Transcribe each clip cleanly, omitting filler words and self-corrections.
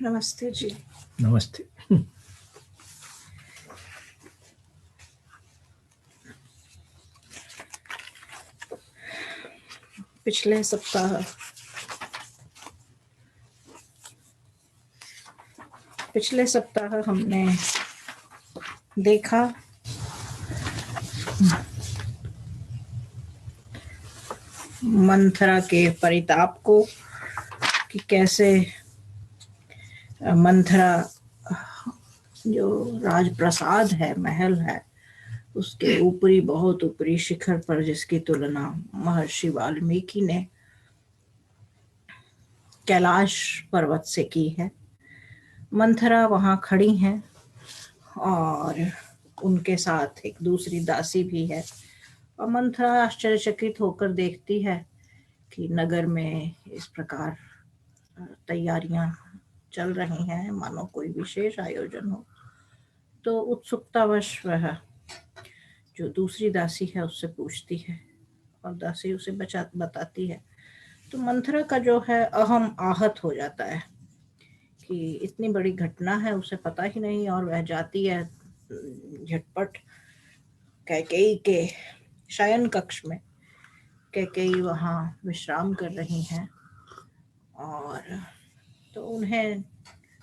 नमस्ते जी। नमस्ते। पिछले सप्ताह हमने देखा मंथरा के परिताप को कि कैसे मंथरा जो राजप्रसाद है, महल है, उसके ऊपरी, बहुत ऊपरी शिखर पर जिसकी तुलना महर्षि वाल्मीकि ने कैलाश पर्वत से की है, मंथरा वहां खड़ी हैं और उनके साथ एक दूसरी दासी भी है। और मंथरा आश्चर्यचकित होकर देखती है कि नगर में इस प्रकार तैयारियां चल रही हैं, मानो कोई विशेष आयोजन हो। तो उत्सुकतावश वह जो दूसरी दासी है उससे पूछती है और दासी उसे बताती है। तो मंथरा का जो है अहम आहत हो जाता है कि इतनी बड़ी घटना है, उसे पता ही नहीं, और वह जाती है झटपट कैकेयी के शयन कक्ष में। कैकेयी वहाँ विश्राम कर रही हैं और तो उन्हें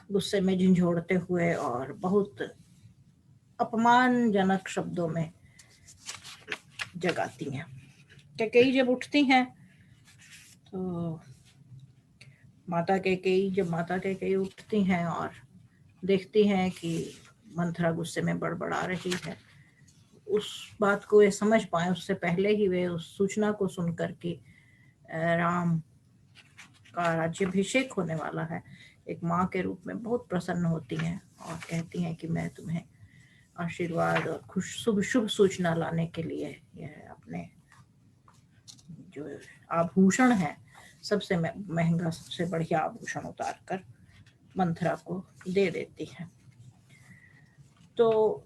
गुस्से में झंझोड़ते हुए और बहुत अपमानजनक शब्दों में जगाती हैं। कैकेयी जब उठती हैं तो जब माता कैकेयी उठती हैं और देखती हैं कि मंथरा गुस्से में बड़बड़ा रही है, उस बात को वे समझ पाए उससे पहले ही वे उस सूचना को सुनकर कि राम का राज्याभिषेक होने वाला है, एक माँ के रूप में बहुत प्रसन्न होती हैं और कहती हैं कि मैं तुम्हें आशीर्वाद और शुभ सूचना लाने के लिए यह अपने जो आभूषण है, सबसे महंगा, सबसे बढ़िया आभूषण उतार कर मंथरा को दे देती है। तो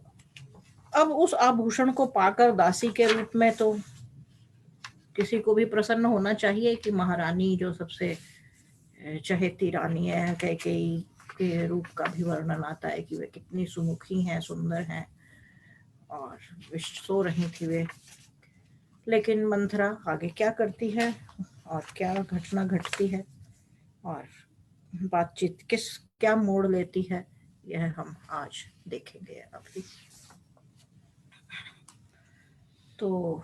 अब उस आभूषण को पाकर दासी के रूप में तो किसी को भी प्रसन्न होना चाहिए कि महारानी, जो सबसे चहेती रानी है, कैकेयी के रूप का भी वर्णन आता है कि वे कितनी सुमुखी हैं, सुंदर हैं, और सो रही थी वे। लेकिन मंथरा आगे क्या करती है और क्या घटना घटती है और बातचीत क्या मोड़ लेती है, यह हम आज देखेंगे अभी। तो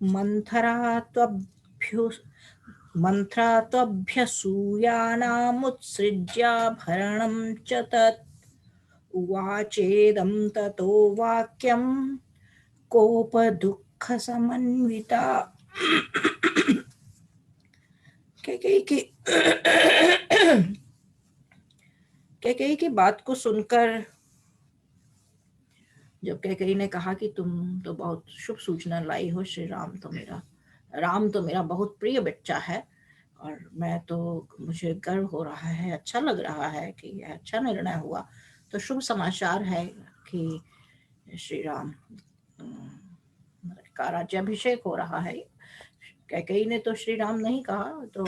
मंथरा त्वभ्यसूयानामुत्सृज्याभरणं च तत् उवाचेदं ततो वाक्यं कोपदुःखसमन्विता। कैकेयी की बात को सुनकर जब कैकेयी ने कहा कि तुम तो बहुत शुभ सूचना लाई हो, श्री राम तो मेरा बहुत प्रिय बच्चा है, और मुझे गर्व हो रहा है, अच्छा लग रहा है कि यह अच्छा निर्णय हुआ, तो शुभ समाचार है कि श्री राम का राज्याभिषेक हो रहा है। कैकेयी ने तो श्री राम नहीं कहा, तो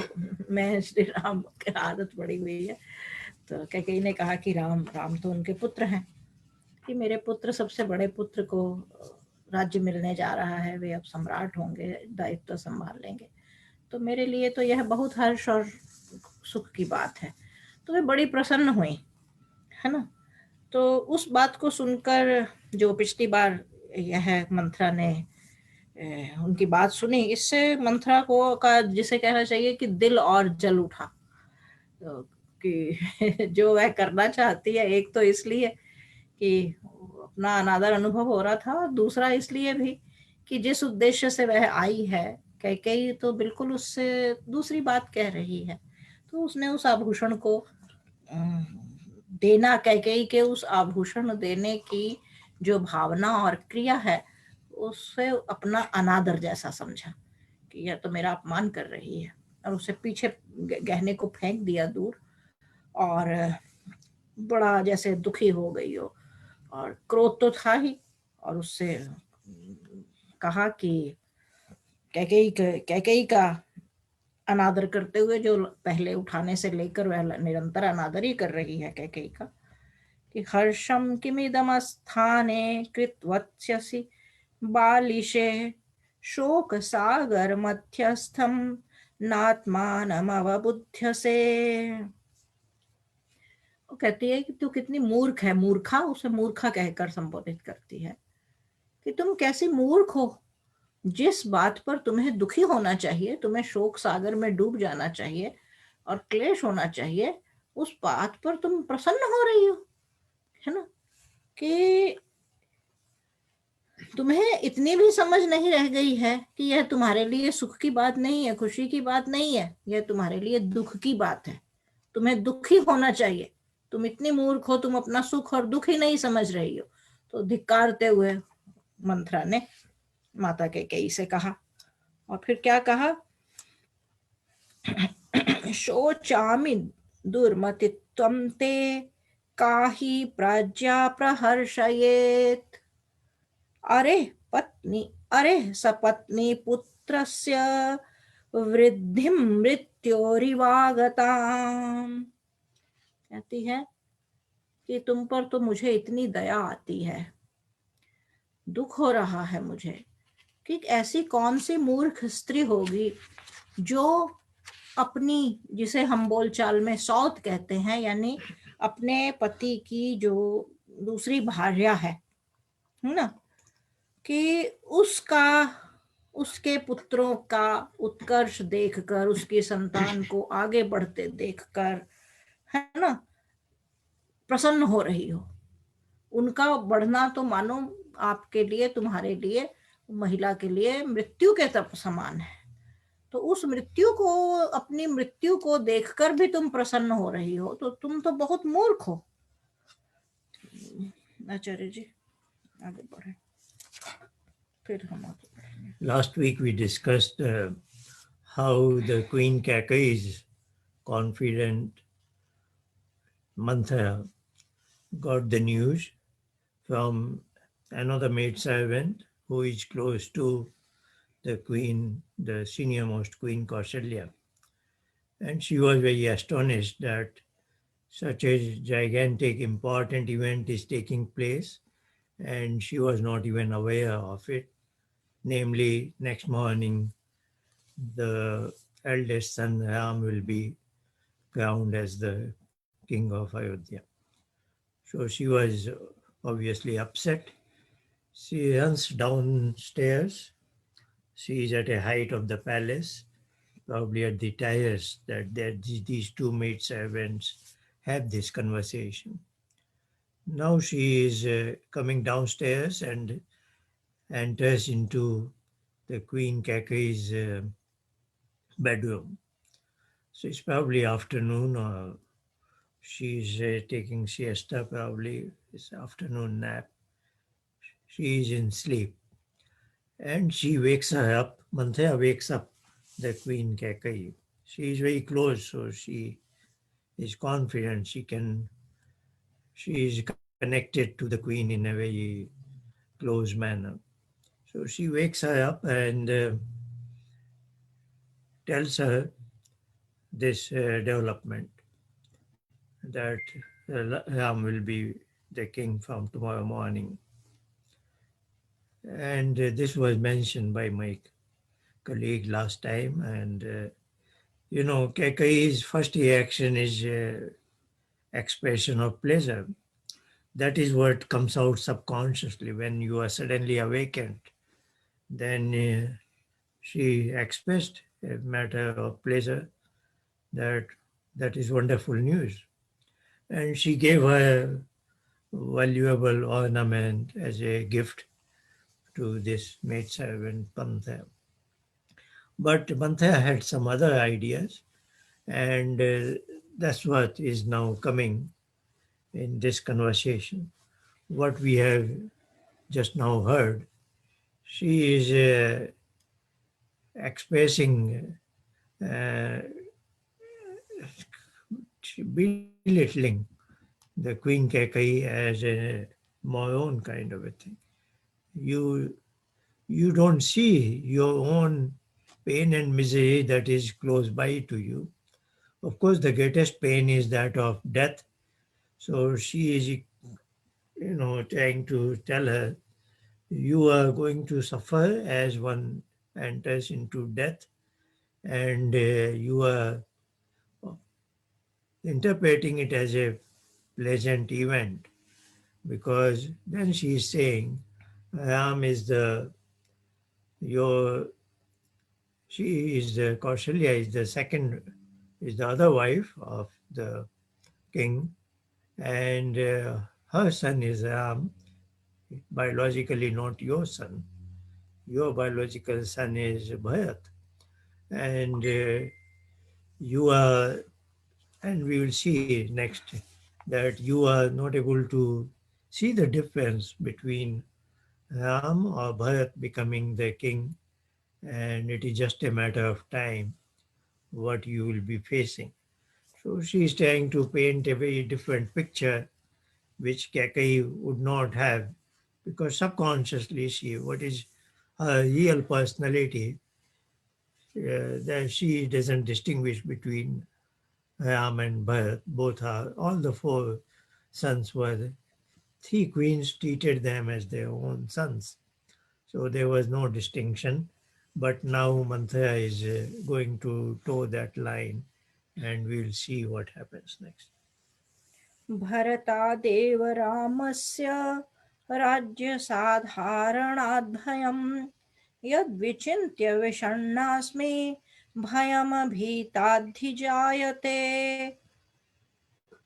मैं श्री राम की आदत पड़ी हुई है, तो कैकेयी ने कहा कि राम तो उनके पुत्र हैं, कि मेरे पुत्र, सबसे बड़े पुत्र को राज्य मिलने जा रहा है, वे अब सम्राट होंगे, दायित्व संभाल लेंगे, तो मेरे लिए तो यह बहुत हर्ष और सुख की बात है। तो वे बड़ी प्रसन्न हुई, है ना। तो उस बात को सुनकर, जो पिछली बार यह मंथरा ने उनकी बात सुनी, इससे मंथरा को का जिसे कहना चाहिए कि दिल और जल उठा, तो कि जो वह करना चाहती है, एक तो इसलिए कि अपना अनादर अनुभव हो रहा था, दूसरा इसलिए भी कि जिस उद्देश्य से वह आई है, कैकेयी तो बिल्कुल उससे दूसरी बात कह रही है। तो उसने उस आभूषण को देना, कैकेयी के उस आभूषण देने की जो भावना और क्रिया है, उससे अपना अनादर जैसा समझा कि यह तो मेरा अपमान कर रही है, और उसे पीछे गहने को फेंक दिया दूर, और बड़ा जैसे दुखी हो गई हो, और क्रोध तो था ही, और उससे कहा कि कैकेयी का अनादर करते हुए, जो पहले उठाने से लेकर वह निरंतर अनादर ही कर रही है कैकेयी का, कि हर्षम किमिदमस्थाने कृतवत्स्यसि बालिशे शोक सागर मध्यस्थम नात्मानमवबुध्यसे। वो कहती है कि तू कितनी मूर्ख है, मूर्खा, उसे मूर्खा कहकर संबोधित करती है कि तुम कैसी मूर्ख हो, जिस बात पर तुम्हें दुखी होना चाहिए, तुम्हें शोक सागर में डूब जाना चाहिए और क्लेश होना चाहिए, उस बात पर तुम प्रसन्न हो रही हो, है ना। कि तुम्हें इतनी भी समझ नहीं रह गई है कि यह तुम्हारे लिए सुख की बात नहीं है, खुशी की बात नहीं है, यह तुम्हारे लिए दुख की बात है, तुम्हें दुखी होना चाहिए। तुम इतनी मूर्ख हो, तुम अपना सुख और दुख ही नहीं समझ रही हो। तो धिक्कारते हुए मंथरा ने माता कैकेयी से कहा, और फिर क्या कहा, शोचामि दुर्मतित्वं ते काहि प्रज्ञा प्रहर्षयेत्। अरे पत्नी, अरे सपत्नी पुत्रस्य वृद्धिं मृत्योरिवागताम्। कहती है कि तुम पर तो मुझे इतनी दया आती है, दुख हो रहा है मुझे कि ऐसी कौन सी मूर्ख स्त्री होगी जो अपनी, जिसे हम बोलचाल में सौत कहते हैं, यानी अपने पति की जो दूसरी भार्या है ना, कि उसका, उसके पुत्रों का उत्कर्ष देखकर, उसकी संतान को आगे बढ़ते देखकर, है ना, प्रसन्न हो रही हो। उनका बढ़ना तो मानो आपके लिए, तुम्हारे लिए, महिला के लिए मृत्यु के तप समान है। तो उस मृत्यु को, अपनी मृत्यु को देखकर भी तुम प्रसन्न हो रही हो, तो तुम तो बहुत मूर्ख हो। आचार्य जी आगे बढ़े, फिर हम आगे बढ़ेंगे। Last week we discussed how the Queen Kaikeyi's confident Manthara got the news from another maidservant who is close to the queen, the senior most Queen Kausalya. And she was very astonished that such a gigantic, important event is taking place, and she was not even aware of it. Namely, next morning, the eldest son Ram will be crowned as the king of Ayodhya. So she was obviously upset. She runs downstairs. She is at a height of the palace, probably at the terrace that these two maidservants have this conversation. Now she is coming downstairs and enters into the Queen Kaikeyi's bedroom. So it's probably afternoon, or she's taking siesta, probably it's afternoon nap. She is in sleep. And she wakes her up. Manthara wakes up the Queen Kaikeyi. She is very close, so she is confident she is connected to the Queen in a very close manner. So she wakes her up and tells her this development, that Ram will be the king from tomorrow morning. And this was mentioned by my colleague last time. And, Kaikeyi's first reaction is expression of pleasure. That is what comes out subconsciously when you are suddenly awakened. Then she expressed a matter of pleasure, that that is wonderful news. And she gave her valuable ornament as a gift to this maidservant Pantha. But Pantha had some other ideas, and that's what is now coming in this conversation. What we have just now heard, she is expressing, belittling the Queen Kaikeyi as a Moron kind of a thing. You don't see your own pain and misery that is close by to you. Of course, the greatest pain is that of death. So she is, trying to tell her, you are going to suffer as one enters into death, and you are interpreting it as a pleasant event, because then she is saying Ram is the your she is the Kausalya is the second, is the other wife of the king, and her son is Ram, biologically not your son. Your biological son is Bharat, and you are, and we will see next that you are not able to see the difference between Ram or Bharat becoming the king, and it is just a matter of time what you will be facing. So she is trying to paint a very different picture which Kekai would not have, because subconsciously what is her real personality, that she doesn't distinguish between Ram and Bharat. Both are, all the four sons were, three queens treated them as their own sons. So there was no distinction. But now Manthara is going to toe that line, and we'll see what happens next. Bharatadev रामस्य राज्यसाधारणाद्भयम् यद्विचिन्त्य विषण्णास्मि भयमभीताधिजायते।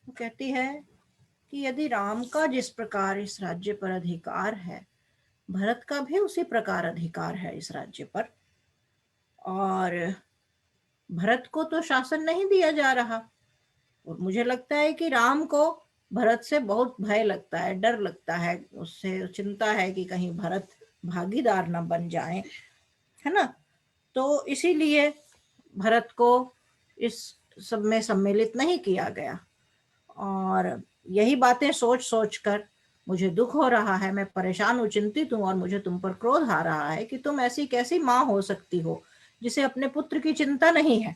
वो कहती है कि यदि राम का जिस प्रकार इस राज्य पर अधिकार है, भरत का भी उसी प्रकार अधिकार है इस राज्य पर, और भरत को तो शासन नहीं दिया जा रहा, और मुझे लगता है कि राम को भरत से बहुत भय लगता है, डर लगता है, उससे चिंता है कि कहीं भरत भागीदार न बन जाए, है ना। तो इसीलिए भरत को इस सब में सम्मिलित नहीं किया गया, और यही बातें सोच सोच कर मुझे दुख हो रहा है, मैं परेशान हूँ, चिंतित हूँ, और मुझे तुम पर क्रोध आ रहा है कि तुम ऐसी कैसी माँ हो सकती हो जिसे अपने पुत्र की चिंता नहीं है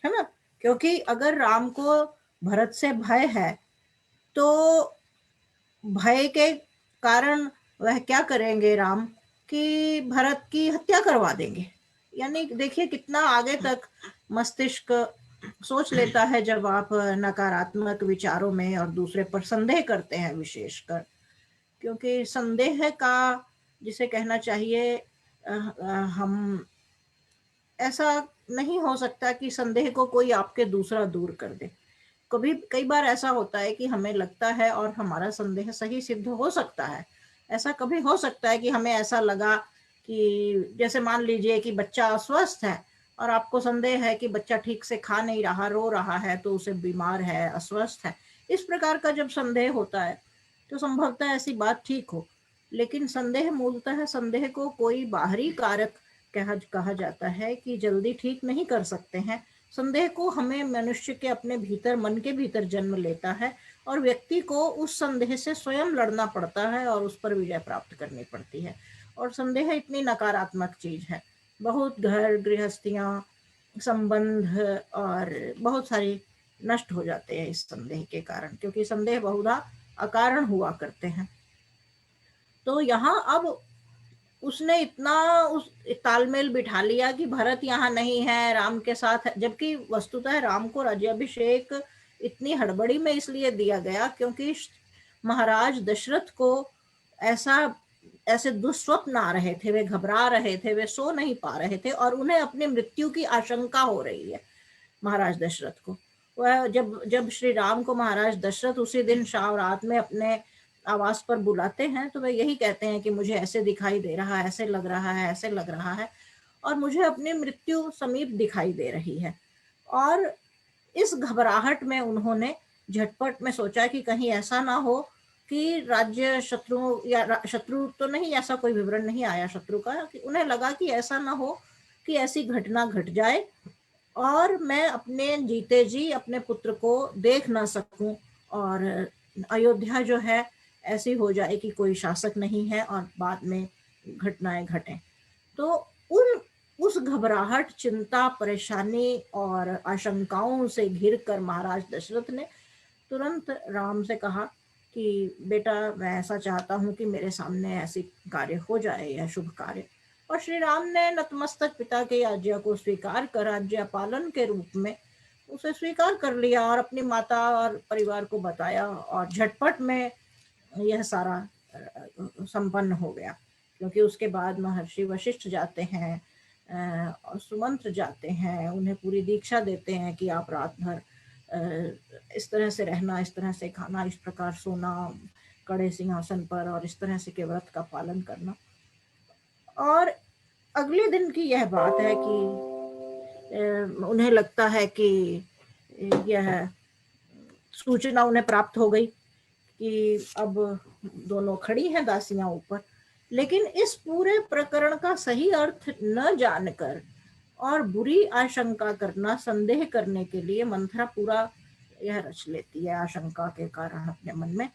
ना। क्योंकि अगर राम को भरत से भय है तो भय के कारण वह क्या करेंगे राम कि भरत की हत्या करवा देंगे। यानी देखिए कितना आगे तक मस्तिष्क सोच लेता है जब आप नकारात्मक विचारों में और दूसरे पर संदेह करते हैं, विशेषकर क्योंकि संदेह का जिसे कहना चाहिए, हम ऐसा नहीं हो सकता कि संदेह को कोई आपके दूसरा दूर कर दे। कई बार ऐसा होता है कि हमें लगता है और हमारा संदेह सही सिद्ध हो सकता है। ऐसा कभी हो सकता है कि हमें ऐसा लगा कि जैसे मान लीजिए कि बच्चा अस्वस्थ है और आपको संदेह है कि बच्चा ठीक से खा नहीं रहा, रो रहा है, तो उसे बीमार है, अस्वस्थ है। इस प्रकार का जब संदेह होता है तो संभवतः ऐसी बात ठीक हो, लेकिन संदेह मूलतः संदेह को कोई बाहरी कारक कहा जाता है कि जल्दी ठीक नहीं कर सकते हैं। संदेह को हमें मनुष्य के अपने भीतर, मन के भीतर जन्म लेता है, और व्यक्ति को उस संदेह से स्वयं लड़ना पड़ता है और उस पर विजय प्राप्त करनी पड़ती है। और संदेह इतनी नकारात्मक चीज है, बहुत घर गृहस्थियां, संबंध और बहुत सारी नष्ट हो जाते हैं इस संदेह के कारण, क्योंकि संदेह बहुधा अकारण हुआ करते हैं। तो यहाँ अब उसने इतना उस तालमेल बिठा लिया कि भरत यहाँ नहीं है, राम के साथ है, जबकि वस्तुतः राम को राज्याभिषेक इतनी हड़बड़ी में इसलिए दिया गया क्योंकि महाराज दशरथ को ऐसे दुस्वप्न आ रहे थे, वे घबरा रहे थे, वे सो नहीं पा रहे थे, और उन्हें अपनी मृत्यु की आशंका हो रही है महाराज दशरथ को। वह जब श्री राम को महाराज दशरथ उसी दिन शाम रात में अपने आवास पर बुलाते हैं तो वे यही कहते हैं कि मुझे ऐसे दिखाई दे रहा है, ऐसे लग रहा है, ऐसे लग रहा है, और मुझे अपनी मृत्यु समीप दिखाई दे रही है। और इस घबराहट में उन्होंने झटपट में सोचा कि कहीं ऐसा ना हो कि राज्य शत्रु, या शत्रु तो नहीं, ऐसा कोई विवरण नहीं आया शत्रु का, कि उन्हें लगा कि ऐसा ना हो कि ऐसी घटना घट जाए और मैं अपने जीते जी अपने पुत्र को देख ना सकूं, और अयोध्या जो है ऐसी हो जाए कि कोई शासक नहीं है और बाद में घटनाएं घटें। तो उन उस घबराहट, चिंता, परेशानी और आशंकाओं से घिर कर महाराज दशरथ ने तुरंत राम से कहा कि बेटा, मैं ऐसा चाहता हूँ कि मेरे सामने ऐसी कार्य हो जाए, यह शुभ कार्य। और श्री राम ने नतमस्तक पिता की आज्ञा को स्वीकार कर आज्ञा पालन के रूप में उसे स्वीकार कर लिया और अपनी माता और परिवार को बताया, और झटपट में यह सारा संपन्न हो गया। क्योंकि उसके बाद महर्षि वशिष्ठ जाते हैं और सुमंत्र जाते हैं, उन्हें पूरी दीक्षा देते हैं कि आप रात भर इस तरह से रहना, इस तरह से खाना, इस प्रकार सोना कड़े सिंहासन पर, और इस तरह से के व्रत का पालन करना। और अगले दिन की यह बात है कि उन्हें लगता है कि यह सूचना उन्हें प्राप्त हो गई कि अब दोनों खड़ी हैं दासियां ऊपर। लेकिन इस पूरे प्रकरण का सही अर्थ न जानकर और बुरी आशंका करना, संदेह करने के लिए मंथरा पूरा यह रच लेती है आशंका के कारण अपने मन में।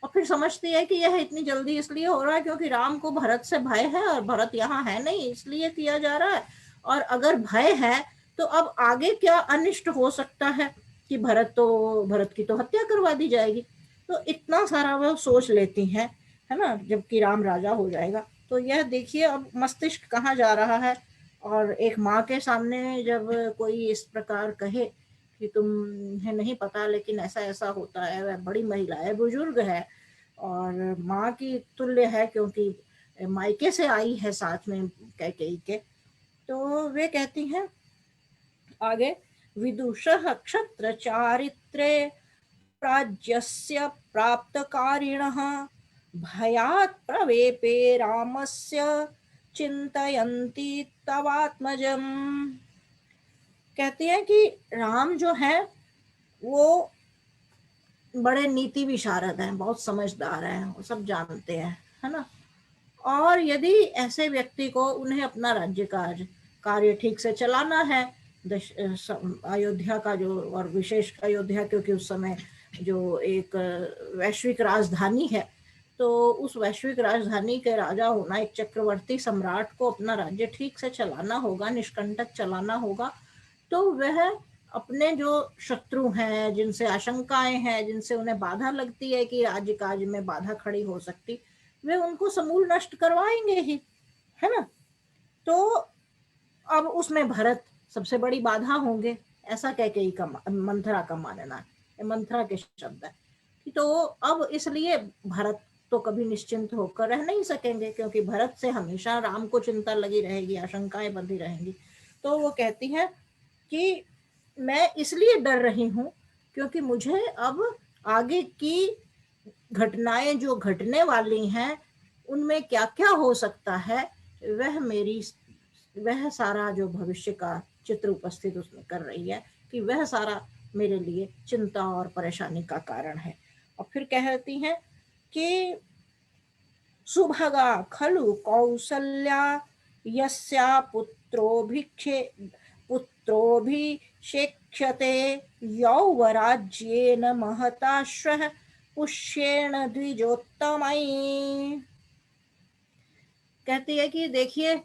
और फिर समझती है कि यह इतनी जल्दी इसलिए हो रहा है क्योंकि राम को भरत से भय है और भरत यहाँ है नहीं, इसलिए किया जा रहा है। और अगर भय है तो अब आगे क्या अनिष्ट हो सकता है कि भरत की तो हत्या करवा दी जाएगी। तो इतना सारा वह सोच लेती हैं, है ना, जबकि राम राजा हो जाएगा। तो यह देखिए अब मस्तिष्क कहाँ जा रहा है। और एक माँ के सामने जब कोई इस प्रकार कहे कि तुम्हें नहीं पता लेकिन ऐसा ऐसा होता है, वह बड़ी महिला है, बुजुर्ग है और माँ की तुल्य है, क्योंकि मायके से आई है साथ में कैकेयी के। तो वे कहती हैं आगे, विदुषः क्षत्र चारित्रे प्राज्यस्य प्राप्तकारिणः भयात् प्रवेपे रामस्य चिंतयन्ति तवात्मजम्। कहती है कि राम जो है वो बड़े नीति विशारद हैं, बहुत समझदार हैं, वो सब जानते हैं, है ना। और यदि ऐसे व्यक्ति को उन्हें अपना राज्य कार्य ठीक से चलाना है, अयोध्या का जो, और विशेष अयोध्या क्योंकि उस समय जो एक वैश्विक राजधानी है, तो उस वैश्विक राजधानी के राजा होना, एक चक्रवर्ती सम्राट को अपना राज्य ठीक से चलाना होगा, निष्कंटक चलाना होगा। तो वह अपने जो शत्रु हैं, जिनसे आशंकाएं हैं, जिनसे उन्हें बाधा लगती है कि राज्य कार्य में बाधा खड़ी हो सकती, वे उनको समूल नष्ट करवाएंगे ही, है ना। तो अब उसमें भरत सबसे बड़ी बाधा होंगे, ऐसा कैकेयी का, मंथरा का मानना है, मंथरा के शब्द है। तो अब इसलिए भरत तो कभी निश्चिंत होकर रह नहीं सकेंगे, क्योंकि भरत से हमेशा राम को चिंता लगी रहेगी, आशंकाएं बंधी रहेंगी। तो वो कहती है कि मैं इसलिए डर रही हूँ क्योंकि मुझे अब आगे की घटनाएं जो घटने वाली हैं उनमें क्या क्या हो सकता है, वह सारा जो भविष्य का चित्र उपस्थित उसमें कर रही है कि वह सारा मेरे लिए चिंता और परेशानी का कारण है। और फिर कहती हैं कि सुभगा खलु कौसल्या यस्या पुत्रोभिषेक्ष्यते यौवराज्येन महताश्वः पुष्येण द्विजोत्तमैः। कहती है कि देखिए,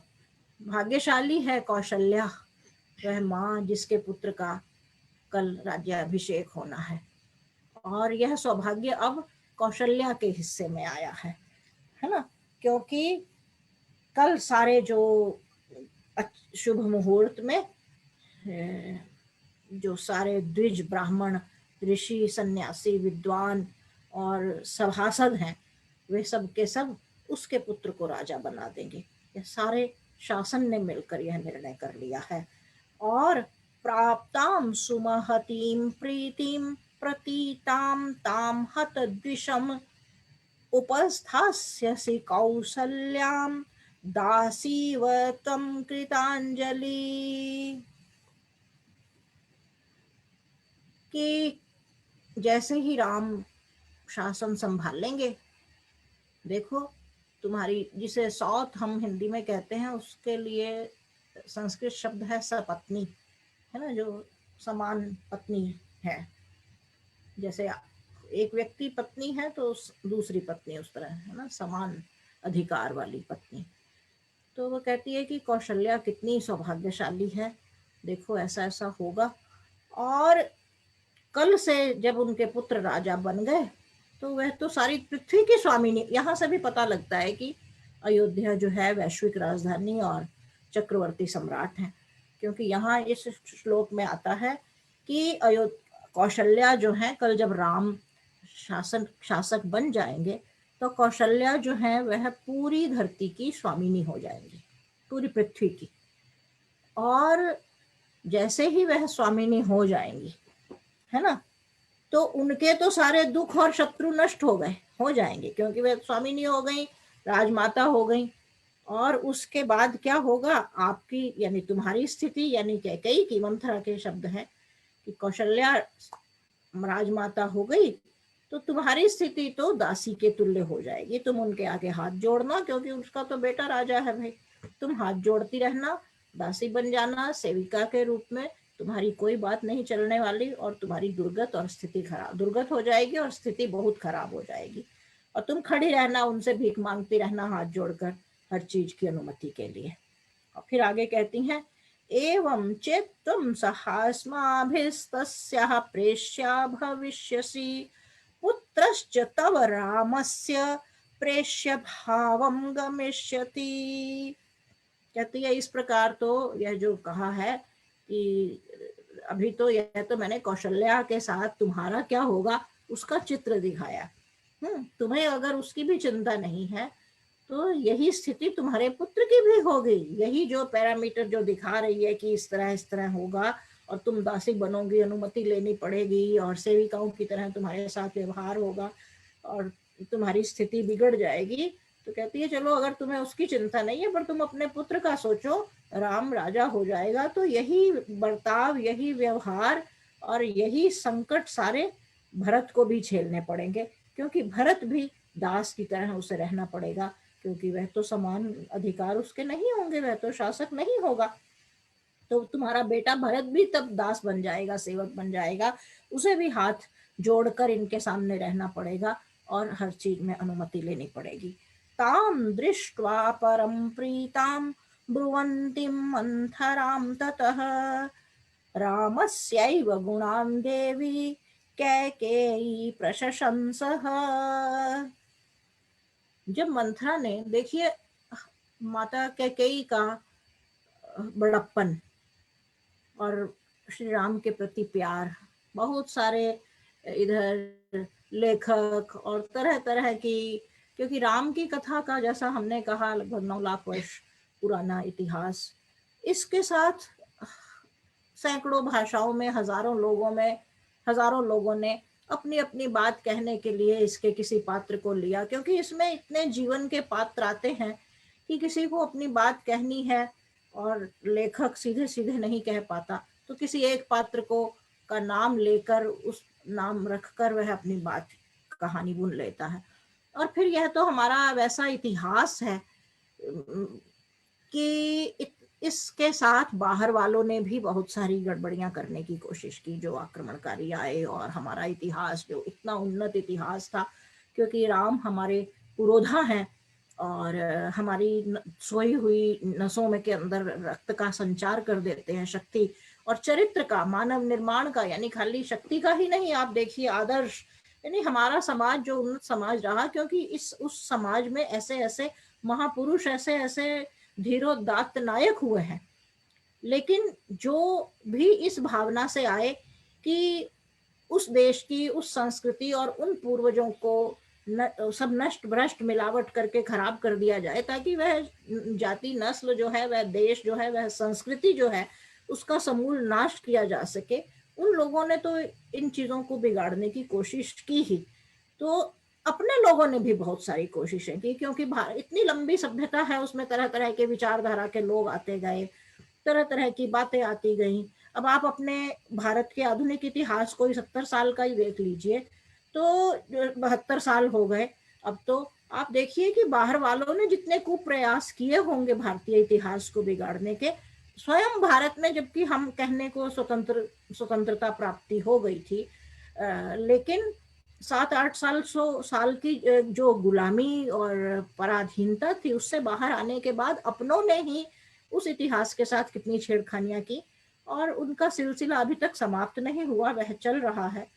भाग्यशाली है कौशल्या, वह माँ जिसके पुत्र का कल राज्याभिषेक होना है, और यह सौभाग्य अब कौशल्या के हिस्से में आया है ना। क्योंकि कल सारे जो शुभ मुहूर्त में जो सारे द्विज, ब्राह्मण, ऋषि, सन्यासी, विद्वान और सभासद हैं, वे सब के सब उसके पुत्र को राजा बना देंगे। यह सारे शासन ने मिलकर यह निर्णय कर लिया है। और प्राप्ताम सुमहतीम प्रीतिम प्रतीताम ताम हत द्विषम उपस्थास्यसि कौसल्याम दासीव त्वं कृतांजलि। कि जैसे ही राम शासन संभाल लेंगे, देखो तुम्हारी, जिसे सौत हम हिंदी में कहते हैं, उसके लिए संस्कृत शब्द है सपत्नी, है ना, जो समान पत्नी है। जैसे एक व्यक्ति पत्नी है तो दूसरी पत्नी उस तरह, है ना, समान अधिकार वाली पत्नी। तो वो कहती है कि कौशल्या कितनी सौभाग्यशाली है, देखो ऐसा ऐसा होगा। और कल से जब उनके पुत्र राजा बन गए तो वह तो सारी पृथ्वी की स्वामिनी। यहाँ से भी पता लगता है कि अयोध्या जो है वैश्विक राजधानी और चक्रवर्ती सम्राट है, क्योंकि यहाँ इस श्लोक में आता है कि कौशल्या जो है कल जब राम शासक बन जाएंगे तो कौशल्या जो है वह पूरी धरती की स्वामिनी हो जाएंगी, पूरी पृथ्वी की। और जैसे ही वह स्वामिनी हो जाएंगी, है ना, तो उनके तो सारे दुख और शत्रु नष्ट हो जाएंगे, क्योंकि वे स्वामिनी हो गई, राजमाता हो गई। और उसके बाद क्या होगा, आपकी यानी तुम्हारी स्थिति, यानी कैकेयी की, मंथरा के शब्द है कि कौशल्या राजमाता हो गई तो तुम्हारी स्थिति तो दासी के तुल्य हो जाएगी। तुम उनके आगे हाथ जोड़ना, क्योंकि उसका तो बेटा राजा है भाई, तुम हाथ जोड़ती रहना, दासी बन जाना सेविका के रूप में, तुम्हारी कोई बात नहीं चलने वाली, और तुम्हारी दुर्गत हो जाएगी और स्थिति बहुत खराब हो जाएगी। और तुम खड़ी रहना, उनसे भीख मांगती रहना हाथ जोड़कर हर चीज की अनुमति के लिए। और फिर आगे कहती हैं, एवं चेत् त्वं सहास्माभिस्तस्याः प्रेष्या भविष्यसि, पुत्रश्च तव रामस्य प्रेष्य भावं गमिष्यति। कहती है इस प्रकार तो यह जो कहा है कि अभी तो यह तो मैंने कौशल्या के साथ तुम्हारा क्या होगा उसका चित्र दिखाया, तुम्हें अगर उसकी भी चिंता नहीं है तो यही स्थिति तुम्हारे पुत्र की भी होगी। यही जो पैरामीटर जो दिखा रही है कि इस तरह होगा और तुम दासी बनोगी, अनुमति लेनी पड़ेगी और सेविकाओं की तरह तुम्हारे साथ व्यवहार होगा और तुम्हारी स्थिति बिगड़ जाएगी। तो कहती है चलो अगर तुम्हें उसकी चिंता नहीं है पर तुम अपने पुत्र का सोचो, राम राजा हो जाएगा तो यही बर्ताव, यही व्यवहार और यही संकट सारे भरत को भी झेलने पड़ेंगे, क्योंकि भरत भी दास की तरह उसे रहना पड़ेगा, क्योंकि वह तो समान अधिकार उसके नहीं होंगे, वह तो शासक नहीं होगा। तो तुम्हारा बेटा भरत भी तब दास बन जाएगा, सेवक बन जाएगा, उसे भी हाथ जोड़कर इनके सामने रहना पड़ेगा और हर चीज में अनुमति लेनी पड़ेगी। ताम दृष्ट्वा परम प्रीताम ब्रुवन्तीं मंथरां ततः रामस्यैव गुणान् देवी कैकेयी प्रशंसः। जब मंथरा ने, देखिए माता कैकेयी का बड़प्पन और श्री राम के प्रति प्यार, बहुत सारे इधर लेखक और तरह तरह की, क्योंकि राम की कथा का जैसा हमने कहा लगभग 9 लाख वर्ष पुराना इतिहास, इसके साथ सैकड़ों भाषाओं में हजारों लोगों ने अपनी अपनी बात कहने के लिए इसके किसी पात्र को लिया, क्योंकि इसमें इतने जीवन के पात्र आते हैं कि किसी को अपनी बात कहनी है और लेखक सीधे सीधे नहीं कह पाता, तो किसी एक पात्र को का नाम लेकर, उस नाम रखकर वह अपनी बात कहानी बुन लेता है। और फिर यह तो हमारा वैसा इतिहास है कि इसके साथ बाहर वालों ने भी बहुत सारी गड़बड़ियां करने की कोशिश की, जो आक्रमणकारी आए, और हमारा इतिहास जो इतना उन्नत इतिहास था, क्योंकि राम हमारे पुरोधा हैं और हमारी सोई हुई नसों में के अंदर रक्त का संचार कर देते हैं, शक्ति और चरित्र का, मानव निर्माण का, यानी खाली शक्ति का ही नहीं, आप देखिए आदर्श, यानी हमारा समाज जो उन्नत समाज रहा, क्योंकि उस समाज में ऐसे ऐसे महापुरुष, ऐसे ऐसे धीरोदात्त नायक हुए हैं। लेकिन जो भी इस भावना से आए कि उस देश की, उस संस्कृति और उन पूर्वजों को सब नष्ट भ्रष्ट मिलावट करके खराब कर दिया जाए, ताकि वह जाति, नस्ल जो है, वह देश जो है, वह संस्कृति जो है, उसका समूल नाश किया जा सके, उन लोगों ने तो इन चीजों को बिगाड़ने की कोशिश की ही। तो अपने लोगों ने भी बहुत सारी कोशिशें की, क्योंकि इतनी लंबी सभ्यता है, उसमें तरह तरह के विचारधारा के लोग आते गए, तरह तरह की बातें आती गई। अब आप अपने भारत के आधुनिक इतिहास को 70 साल का ही देख लीजिए, तो 72 साल हो गए। अब तो आप देखिए कि बाहर वालों ने जितने कुप्रयास किए होंगे भारतीय इतिहास को बिगाड़ने के, स्वयं भारत में, जबकि हम कहने को स्वतंत्रता प्राप्ति हो गई थी, लेकिन 7-8 साल की जो गुलामी और पराधीनता थी, उससे बाहर आने के बाद अपनों ने ही उस इतिहास के साथ कितनी छेड़खानियां की, और उनका सिलसिला अभी तक समाप्त नहीं हुआ, वह चल रहा है,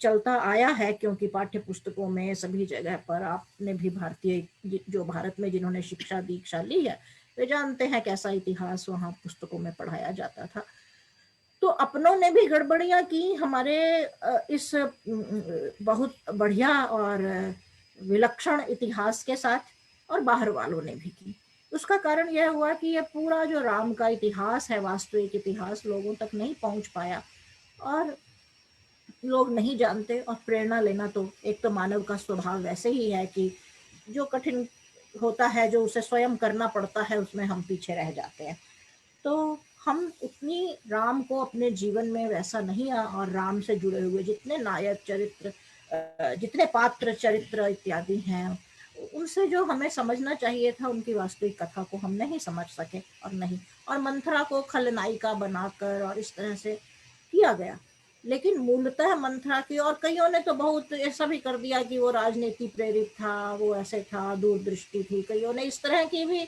चलता आया है। क्योंकि पाठ्य पुस्तकों में सभी जगह पर, आपने भी भारतीय जो भारत में जिन्होंने शिक्षा दीक्षा ली है, वे जानते हैं कैसा इतिहास वहाँ पुस्तकों में पढ़ाया जाता था। तो अपनों ने भी गड़बड़ियां की हमारे इस बहुत बढ़िया और विलक्षण इतिहास के साथ, और बाहर वालों ने भी की। उसका कारण यह हुआ कि यह पूरा जो राम का इतिहास है, वास्तविक इतिहास, लोगों तक नहीं पहुंच पाया, और लोग नहीं जानते। और प्रेरणा लेना तो एक तो मानव का स्वभाव वैसे ही है कि जो कठिन होता है, जो उसे स्वयं करना पड़ता है, उसमें हम पीछे रह जाते हैं। तो हम उतनी राम को अपने जीवन में वैसा नहीं, और राम से जुड़े हुए जितने नायक चरित्र, जितने पात्र चरित्र इत्यादि हैं, उनसे जो हमें समझना चाहिए था, उनकी वास्तविक कथा को हम नहीं समझ सके। और नहीं, और मंथरा को खलनायिका बनाकर और इस तरह से किया गया। लेकिन मूलतः मंथरा की, और कईयों ने तो बहुत ऐसा भी कर दिया कि वो राजनीति प्रेरित था, वो ऐसे था, दूरदृष्टि थी, कईयों ने इस तरह की भी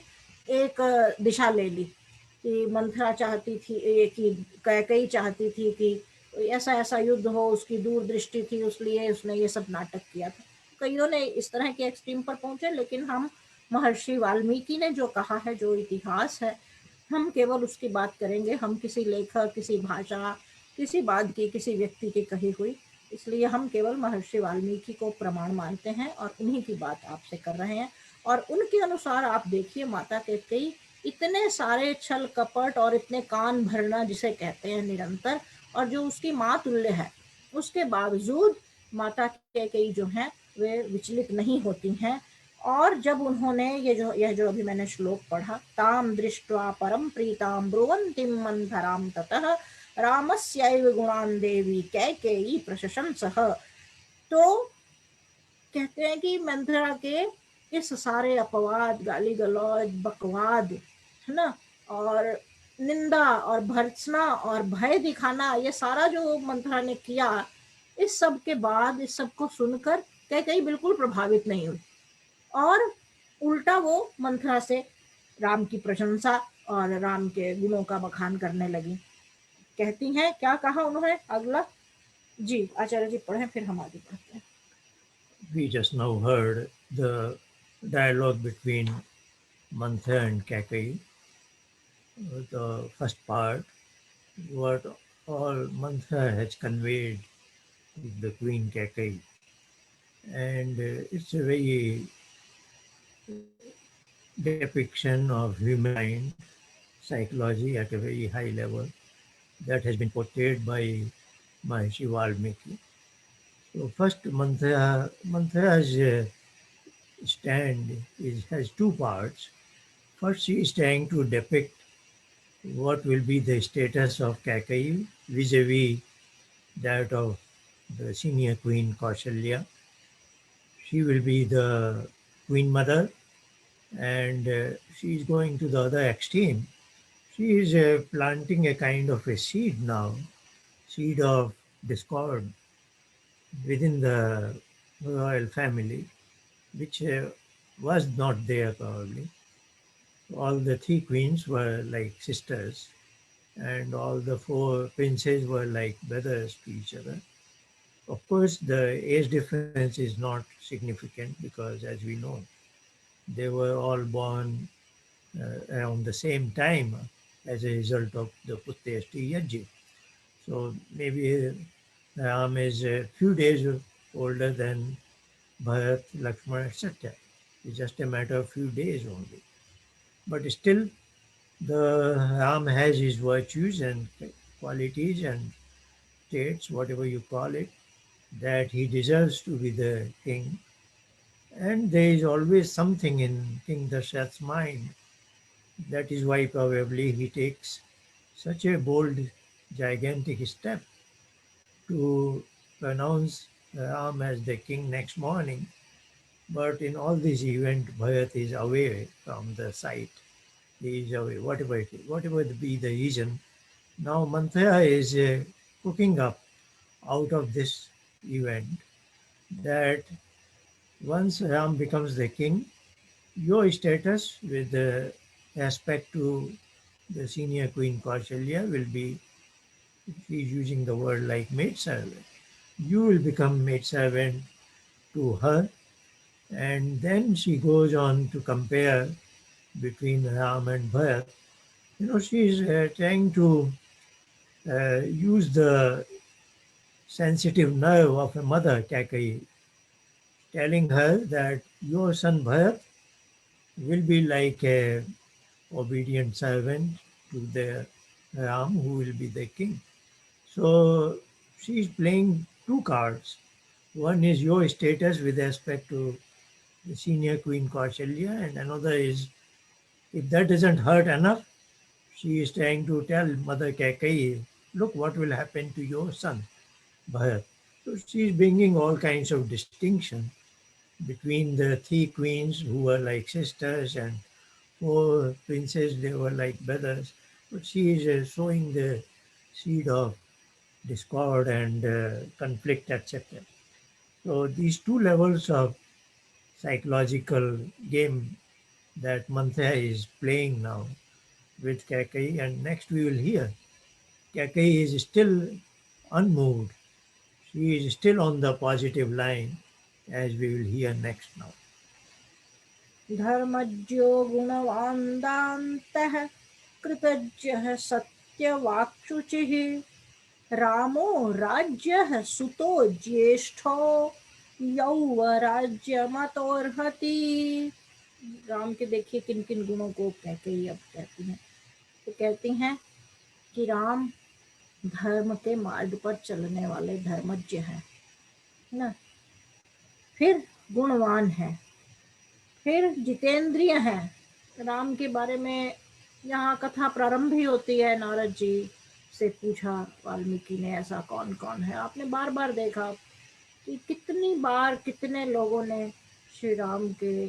एक दिशा ले ली कि मंथरा चाहती थी कि कैकेयी चाहती थी कि ऐसा ऐसा युद्ध हो, उसकी दूरदृष्टि थी, इसलिए उसने ये सब नाटक किया था। कईयों ने इस तरह के एक्सट्रीम पर पहुंचे, लेकिन हम महर्षि वाल्मीकि ने जो कहा है, जो इतिहास है, हम केवल उसकी बात करेंगे। हम किसी लेखक, किसी भाषा, किसी बात की, किसी व्यक्ति की कही हुई, इसलिए हम केवल महर्षि वाल्मीकि को प्रमाण मानते हैं और उन्हीं की बात आपसे कर रहे हैं। और उनके अनुसार आप देखिए, माता कैकेयी इतने सारे छल कपट और इतने कान भरना जिसे कहते हैं निरंतर, और जो उसकी माँ तुल्य है, उसके बावजूद माता कैकेयी जो है वे विचलित नहीं होती हैं। और जब उन्होंने यह जो अभी मैंने श्लोक पढ़ा, ताम दृष्ट्वा परम प्रीताम ब्रुवंतीम मंथराम ततः रामस्यैव गुणान देवी कैकेयी प्रशंसः। तो कहते हैं कि मंथरा के इस सारे अपवाद, गाली गलौज, बकवाद, है ना, और निंदा और भर्त्सना और भय दिखाना, ये सारा जो मंथरा ने किया, इस सब के बाद, इस सब को सुनकर कैकेयी बिल्कुल प्रभावित नहीं हुई, और उल्टा वो मंथरा से राम की प्रशंसा और राम के गुणों का बखान करने लगी। कहती हैं, क्या कहा उन्होंने अगला? जी आचार्य जी पढ़ें, फिर हम आगे बढ़ते हैं। We just now heard the dialogue between Mantha and Kaikeyi. The first part, what all Mantha has conveyed to the Queen Kaikeyi. And it's a very depiction of human mind, psychology at a very high level that has been portrayed by Maharishi Valmiki. So first, Mantha's stand has two parts. First, she is trying to depict what will be the status of Kaikeyi vis-a-vis that of the senior queen Kausalya. She will be the queen mother, and she is going to the other extreme. She is planting a kind of a seed now, seed of discord within the royal family, which was not there probably. All the three queens were like sisters, and all the four princes were like brothers to each other. Of course, the age difference is not significant because, as we know, they were all born around the same time as a result of the Putyashti Yajna. So maybe Ram is a few days older than Bharat, Lakshmana, etc. It's just a matter of few days only. But still, the Ram has his virtues and qualities and traits, whatever you call it, that he deserves to be the king. And there is always something in King Dasharatha's mind. That is why probably he takes such a bold, gigantic step to pronounce Ram as the king next morning. But in all this event, Bharat is away from the site. He is away, whatever it is, whatever be the reason. Now Manthara is cooking up out of this event that once Ram becomes the king, your status with the aspect to the senior queen Kaushalya will be, she's using the word like maidservant. You will become maidservant to her, and then she goes on to compare between Ram and Bharat. You know, she's trying to use the sensitive nerve of a mother, Kaikeyi, telling her that your son Bharat will be like a obedient servant to the Ram who will be the king. So she's playing two cards. One is your status with respect to the senior queen Kaushalya, and another is, if that doesn't hurt enough, she is trying to tell Mother Kaikeyi, look what will happen to your son Bharat. So she is bringing all kinds of distinction between the three queens who were like sisters and four princes, they were like brothers. But she is sowing the seed of discord and conflict, etc. So these two levels of psychological game that Manthra is playing now with Kaikeyi, and next we will hear Kaikeyi is still unmoved. She is still on the positive line, as we will hear next now. धर्मज्ञो गुणवान् दान्तः कृतज्ञः सत्यवाक्शुचिः रामो राज्यः सुतो ज्येष्ठो यौवराज्यमतोर्हति। राम के देखिए किन किन गुणों को कैकेयी अब कहती हैं। तो कहती हैं कि राम धर्म के मार्ग पर चलने वाले धर्मज्ञ हैं ना, फिर गुणवान है, फिर जितेंद्रिय है। राम के बारे में यहाँ कथा प्रारंभ ही होती है, नारद जी से पूछा वाल्मीकि ने ऐसा कौन कौन है। आपने बार बार देखा कि कितनी बार कितने लोगों ने श्री राम के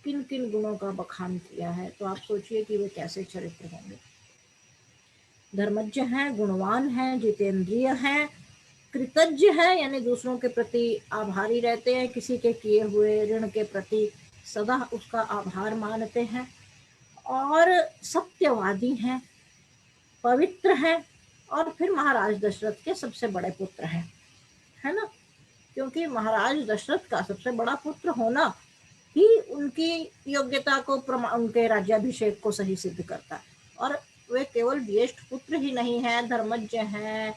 किन किन गुणों का बखान किया है। तो आप सोचिए कि वे कैसे चरित्र होंगे। धर्मज्ञ हैं, गुणवान हैं, जितेंद्रिय हैं, कृतज्ञ है, यानी दूसरों के प्रति आभारी रहते हैं, किसी के किए हुए ऋण के प्रति सदा उसका आभार मानते हैं, और सत्यवादी हैं, पवित्र हैं, और फिर महाराज दशरथ के सबसे बड़े पुत्र हैं, है ना। क्योंकि महाराज दशरथ का सबसे बड़ा पुत्र होना ही उनकी योग्यता को उनके राज्याभिषेक को सही सिद्ध करता है। और वे केवल ज्येष्ठ पुत्र ही नहीं हैं, धर्मज्ञ हैं,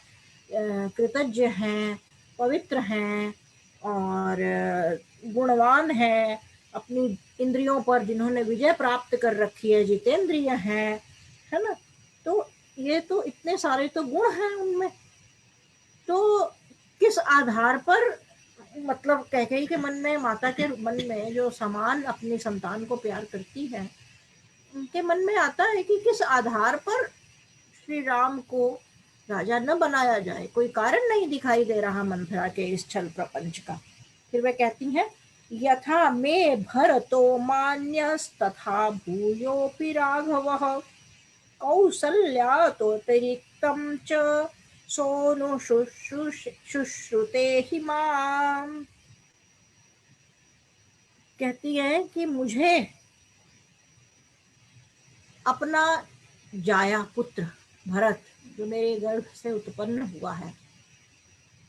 कृतज्ञ हैं, पवित्र हैं, और गुणवान हैं, अपनी इंद्रियों पर जिन्होंने विजय प्राप्त कर रखी है, जितेंद्रिय हैं, है ना। तो ये तो इतने सारे तो गुण हैं उनमें। तो किस आधार पर, मतलब कैकेयी के मन में, माता के मन में जो समान अपनी संतान को प्यार करती है, उनके मन में आता है कि किस आधार पर श्री राम को राजा न बनाया जाए। कोई कारण नहीं दिखाई दे रहा मंथरा के इस छल प्रपंच का। फिर वे कहती हैं, यथा मे भरतो मान्यस्तथा भूयोऽपि राघवः कौसल्यातोऽतिरिक्तं च सोनु शुश्रुते ही माम। कहती है कि मुझे अपना जाया पुत्र भरत, जो मेरे गर्भ से उत्पन्न हुआ है,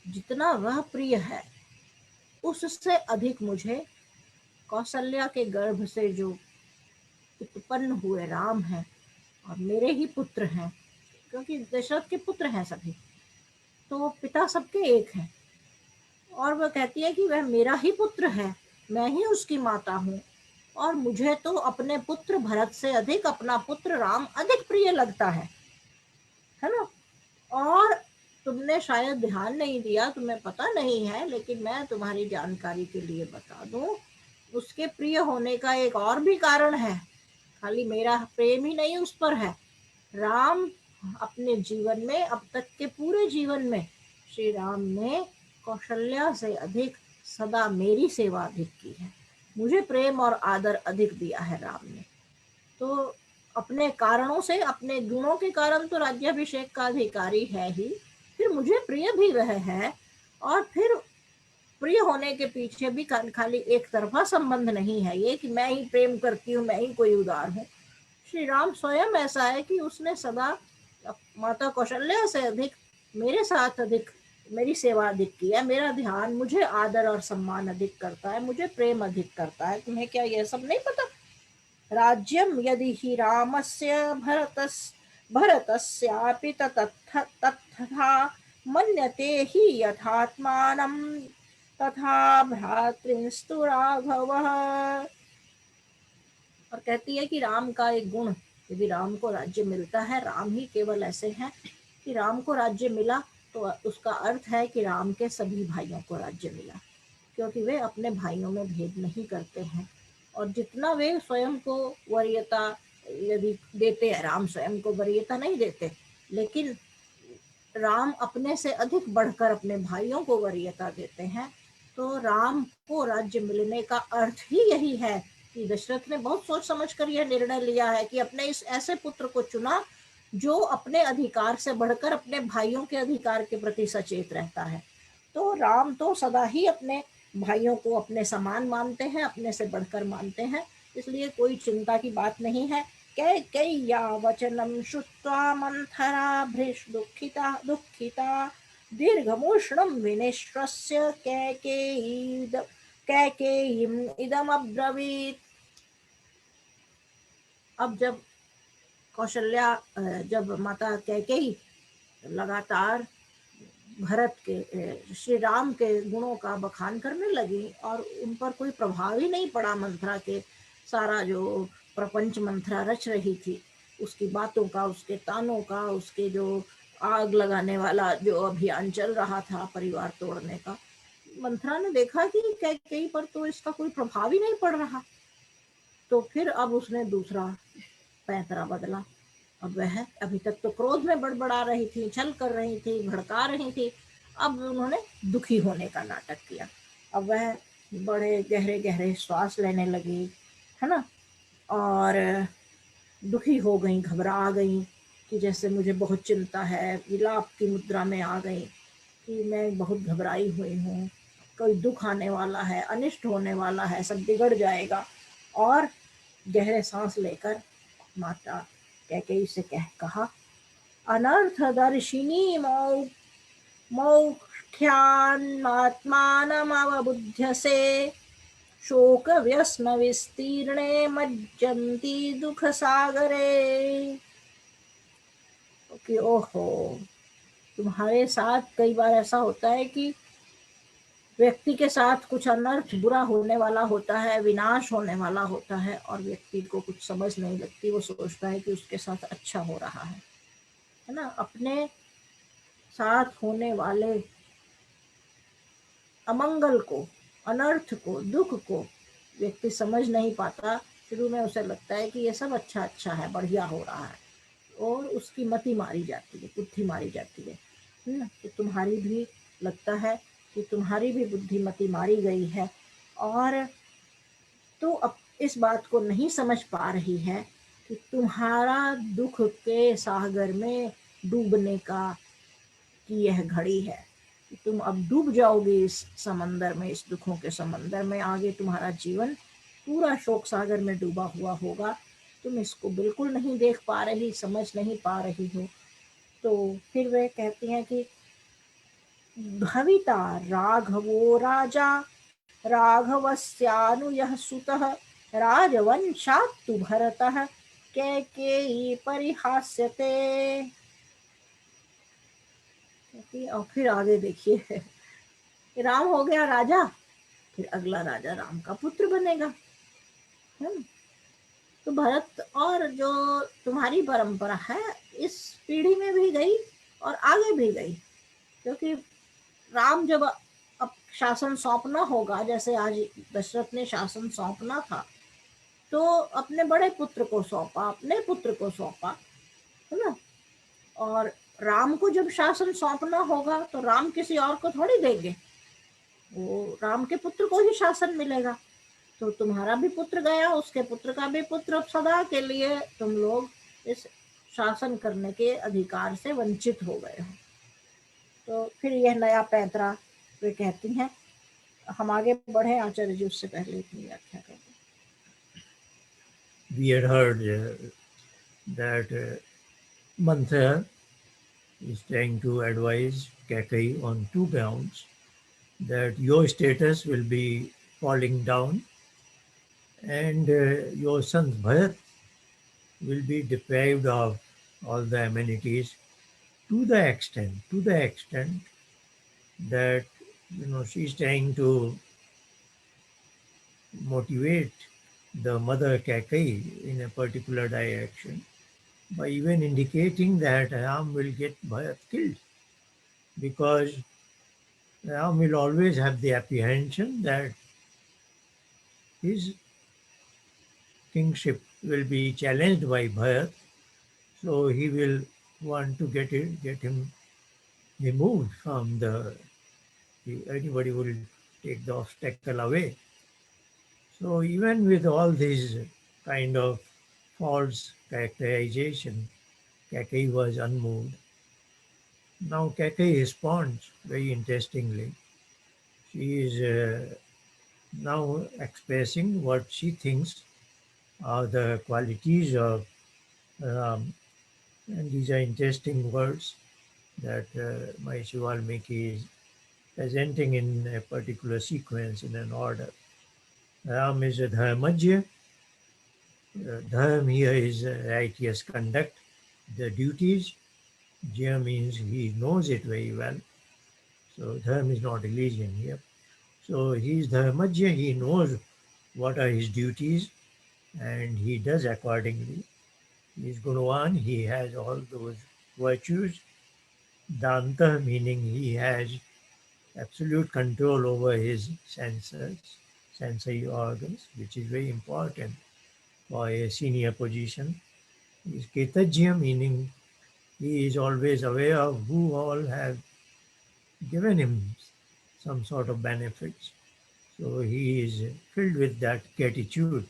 जितना वह प्रिय है, उससे अधिक मुझे कौशल्या के गर्भ से जो उत्पन्न हुए राम हैं, और मेरे ही पुत्र हैं, क्योंकि दशरथ के पुत्र हैं सभी, तो पिता सबके एक हैं। और वह कहती है कि वह मेरा ही पुत्र है, मैं ही उसकी माता हूँ, और मुझे तो अपने पुत्र भरत से अधिक अपना पुत्र राम अधिक प्रिय लगता है ना। और तुमने शायद ध्यान नहीं दिया, तुम्हें पता नहीं है, लेकिन मैं तुम्हारी जानकारी के लिए बता दूं, उसके प्रिय होने का एक और भी कारण है। खाली मेरा प्रेम ही नहीं उस पर है, राम अपने जीवन में, अब तक के पूरे जीवन में, श्री राम ने कौशल्या से अधिक सदा मेरी सेवा अधिक की है, मुझे प्रेम और आदर अधिक दिया है राम ने। तो अपने कारणों से, अपने गुणों के कारण तो राज्याभिषेक का अधिकारी है ही, फिर मुझे प्रिय भी वह है, और फिर प्रिय होने के पीछे भी खाली एक तरफा संबंध नहीं है ये कि मैं ही प्रेम करती हूँ, मैं ही कोई उदार हूँ। श्री राम स्वयं ऐसा है कि उसने सदा माता कौशल्या से अधिक, मेरे साथ अधिक, मेरी सेवा अधिक की है, मेरा ध्यान, मुझे आदर और सम्मान अधिक करता है, मुझे प्रेम अधिक करता है। तुम्हें क्या यह सब नहीं पता? राज्यम यदि ही रामस्य भरतस्यापि तथा मन्यते ही यथात्मानं तथा भ्रातृस्तु राघवः। और कहती है कि राम का एक गुण, यदि राम को राज्य मिलता है, राम ही केवल ऐसे हैं कि राम को राज्य मिला तो उसका अर्थ है कि राम के सभी भाइयों को राज्य मिला, क्योंकि वे अपने भाइयों में भेद नहीं करते हैं। और जितना वे स्वयं को वरीयता यदि देते हैं, राम स्वयं को वरीयता नहीं देते, लेकिन राम अपने से अधिक बढ़कर अपने भाइयों को वरीयता देते हैं। तो राम को राज्य मिलने का अर्थ ही यही है कि दशरथ ने बहुत सोच समझकर यह निर्णय लिया है कि अपने इस ऐसे पुत्र को चुना जो अपने अधिकार से बढ़कर अपने भाइयों के अधिकार के प्रति सचेत रहता है। तो राम तो सदा ही अपने भाइयों को अपने समान मानते हैं, अपने से बढ़कर मानते हैं, इसलिए कोई चिंता की बात नहीं है। कैकेय्या वचनं श्रुत्वा मंथरा भृश दुःखिता दीर्घमूष्णं विनिश्वस्य कैकेयीम् इदमब्रवीत्। अब जब कौशल्या, जब माता कैकेयी लगातार भरत के, श्री राम के गुणों का बखान करने लगी और उन पर कोई प्रभाव ही नहीं पड़ा मंथरा के, सारा जो प्रपंच मंथरा रच रही थी उसकी बातों का, उसके तानों का, उसके जो आग लगाने वाला जो अभियान चल रहा था परिवार तोड़ने का, मंथरा ने देखा कि कैकेयी पर तो इसका कोई प्रभाव ही नहीं पड़ रहा। तो फिर अब उसने दूसरा पैंतरा बदला। अब वह अभी तक तो क्रोध में बड़बड़ा रही थी, छल कर रही थी, भड़का रही थी, अब उन्होंने दुखी होने का नाटक किया। अब वह बड़े गहरे गहरे श्वास लेने लगी, है ना, और दुखी हो गई, घबरा गई कि जैसे मुझे बहुत चिंता है, विलाप की मुद्रा में आ गई कि मैं बहुत घबराई हुई हूँ, कोई दुख आने वाला है, अनिष्ट होने वाला है, सब बिगड़ जाएगा। और गहरे सांस लेकर माता कैकेयी से कहा, अनर्थदर्शिनी मौख्यान्मात्मानमवबुध्यसे शोक व्यस्म विस्तीर्णे मज्जन्ति दुख सागरे। कि ओहो, तुम्हारे साथ कई बार ऐसा होता है कि व्यक्ति के साथ कुछ अनर्थ, बुरा होने वाला होता है, विनाश होने वाला होता है, और व्यक्ति को कुछ समझ नहीं लगती, वो सोचता है कि उसके साथ अच्छा हो रहा है ना। अपने साथ होने वाले अमंगल को, अनर्थ को, दुख को व्यक्ति समझ नहीं पाता। शुरू में उसे लगता है कि ये सब अच्छा अच्छा है, बढ़िया हो रहा है, और उसकी मति मारी जाती है, बुद्धि मारी जाती है ना। तो तुम्हारी भी लगता है कि तुम्हारी भी बुद्धिमती मारी गई है, और तो अब इस बात को नहीं समझ पा रही है कि तुम्हारा दुख के सागर में डूबने का की यह घड़ी है, कि तुम अब डूब जाओगे इस समंदर में, इस दुखों के समंदर में। आगे तुम्हारा जीवन पूरा शोक सागर में डूबा हुआ होगा, तुम इसको बिल्कुल नहीं देख पा रही, समझ नहीं पा रही हो। तो फिर वे कहती हैं कि भविता राघवो राजा राघवस्यानुयः सुतः राजवंशात्तु भरतः कैकेयी परिहास्यते। और फिर आगे देखिए, राम हो गया राजा, फिर अगला राजा राम का पुत्र बनेगा, है ना। तो भरत और जो तुम्हारी परंपरा है इस पीढ़ी में भी गई और आगे भी गई, क्योंकि राम जब अब शासन सौंपना होगा, जैसे आज दशरथ ने शासन सौंपना था, तो अपने बड़े पुत्र को सौंपा, अपने पुत्र को सौंपा, है ना। और राम को जब शासन सौंपना होगा तो राम किसी और को थोड़ी देंगे, वो राम के पुत्र को ही शासन मिलेगा। तो तुम्हारा भी पुत्र गया, उसके पुत्र का भी पुत्र, अब सदा के लिए तुम लोग इस शासन करने के अधिकार से वंचित हो गए हो। तो फिर यह नया पैंतरा वे कहती हैं हम आगे बढ़े आचार्य जी, उससे पहले इतनी व्याख्या कर दें। We had heard that Manthara is trying to advise Kaikeyi on two grounds, that your status will be falling down and your son Bharat will be deprived of all the amenities to the extent that she's trying to motivate the mother Kaikeyi in a particular direction by even indicating that Ram will get Bharat killed, because Ram will always have the apprehension that his kingship will be challenged by Bharat, so he will want to get him removed from the. Anybody will take the obstacle away. So even with all these kind of false characterization, Kaikeyi was unmoved. Now Kaikeyi responds very interestingly. She is now expressing what she thinks are the qualities of Ram. And these are interesting words that Maharishi Valmiki is presenting in a particular sequence, in an order. Ram is a dharmajya. Dharma here is righteous conduct, the duties. Jya means he knows it very well. So dharma is not religion here. So he is dharmajya, he knows what are his duties and he does accordingly. He is Gunavan, he has all those virtues. Danta meaning he has absolute control over his senses, sensory organs, which is very important for a senior position. He is Ketajya meaning he is always aware of who all have given him some sort of benefits. So he is filled with that gratitude.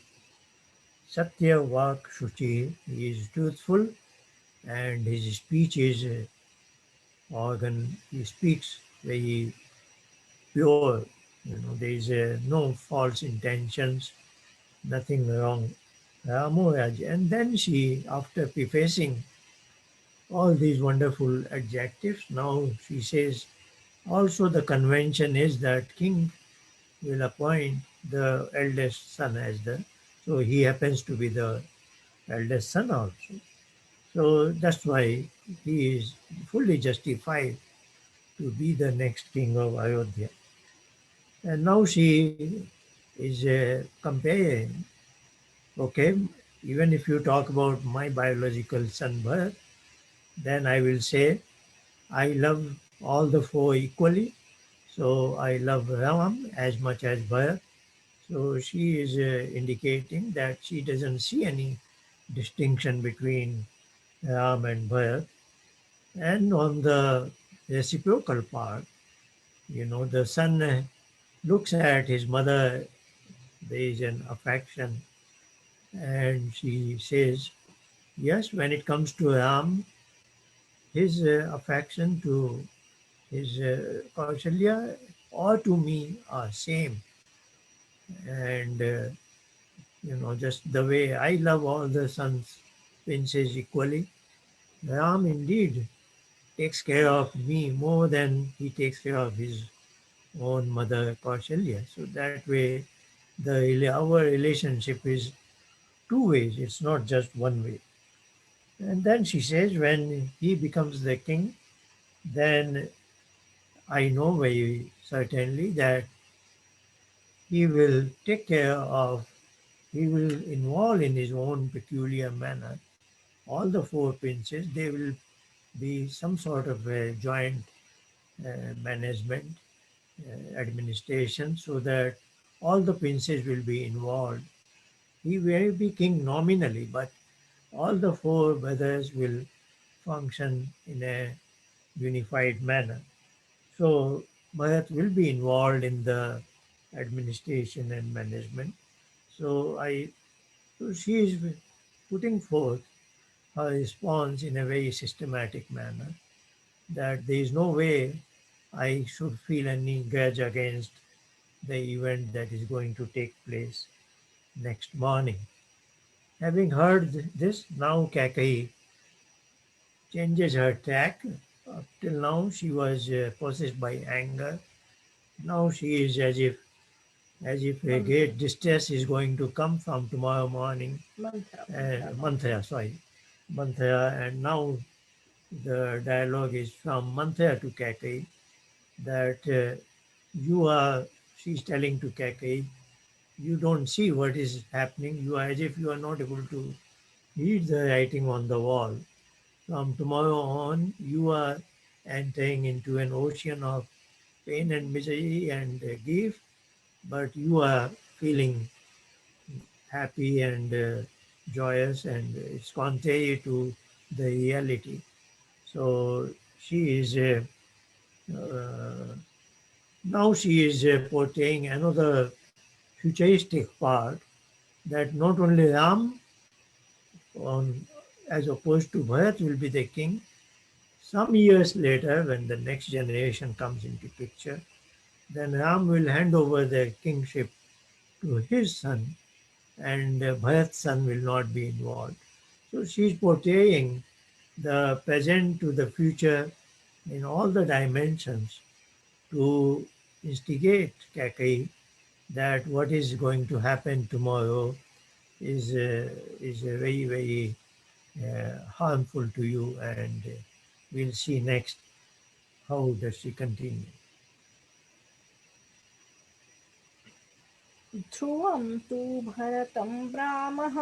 Satya Vak Shuchi, he is truthful and his speech is organ, he speaks very pure. There is no false intentions, nothing wrong. Ramoraj. And then she, after prefacing all these wonderful adjectives, now she says, also the convention is that king will appoint the eldest son as the, so he happens to be the eldest son also. So that's why he is fully justified to be the next king of Ayodhya. And now she is comparing, okay, even if you talk about my biological son Bharat, then I will say I love all the four equally. So I love Ram as much as Bharat. So she is indicating that she doesn't see any distinction between Ram and Bharat. And on the reciprocal part, the son looks at his mother, there is an affection, and she says, yes, when it comes to Ram, his affection to his Kausalya or to me are same. And, just the way I love all the sons, princes equally, Ram indeed takes care of me more than he takes care of his own mother Kausalya. So that way, our relationship is two ways. It's not just one way. And then she says, when he becomes the king, then I know very certainly that he will take care of, he will involve in his own peculiar manner all the four princes. They will be some sort of a joint management, administration, so that all the princes will be involved. He will be king nominally, but all the four brothers will function in a unified manner. So Bharat will be involved in the administration and management. So she is putting forth her response in a very systematic manner, that there is no way I should feel any grudge against the event that is going to take place next morning. Having heard this, now Kaikeyi changes her tack. Up till now, she was possessed by anger. Now she is as if a great distress is going to come from tomorrow morning. Manthara, and now the dialogue is from Manthara to Kaikeyi that she's telling to Kaikeyi, you don't see what is happening. You are as if you are not able to read the writing on the wall. From tomorrow on, you are entering into an ocean of pain and misery and grief, but you are feeling happy and joyous, and it's contrary to the reality. So she is now she is portraying another futuristic part, that not only Ram, on, as opposed to Bharat, will be the king. Some years later, when the next generation comes into picture, then Ram will hand over the kingship to his son, and Bharat's son will not be involved. So she's portraying the present to the future in all the dimensions to instigate Kaikeyi that what is going to happen tomorrow is very, very harmful to you, and we'll see next how does she continue. ध्रुवं तु भरतं रामः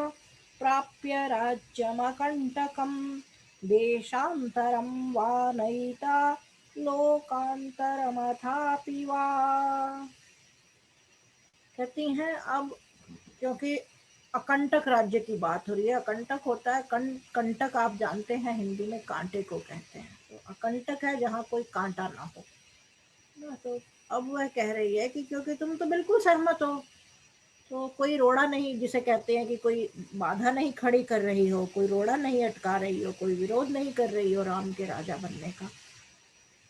प्राप्य राज्यमकण्टकं देशान्तरं वा नयिता लोकान्तरमथापि वा। कहती हैं अब क्योंकि अकंटक राज्य की बात हो रही है। अकंटक होता है कंटक, आप जानते हैं हिंदी में कांटे को कहते हैं, तो अकंटक है जहाँ कोई कांटा ना हो ना। तो अब वह कह रही है कि क्योंकि तुम तो बिल्कुल सहमत हो, तो कोई रोड़ा नहीं, जिसे कहते हैं कि कोई बाधा नहीं खड़ी कर रही हो, कोई रोड़ा नहीं अटका रही हो, कोई विरोध नहीं कर रही हो राम के राजा बनने का,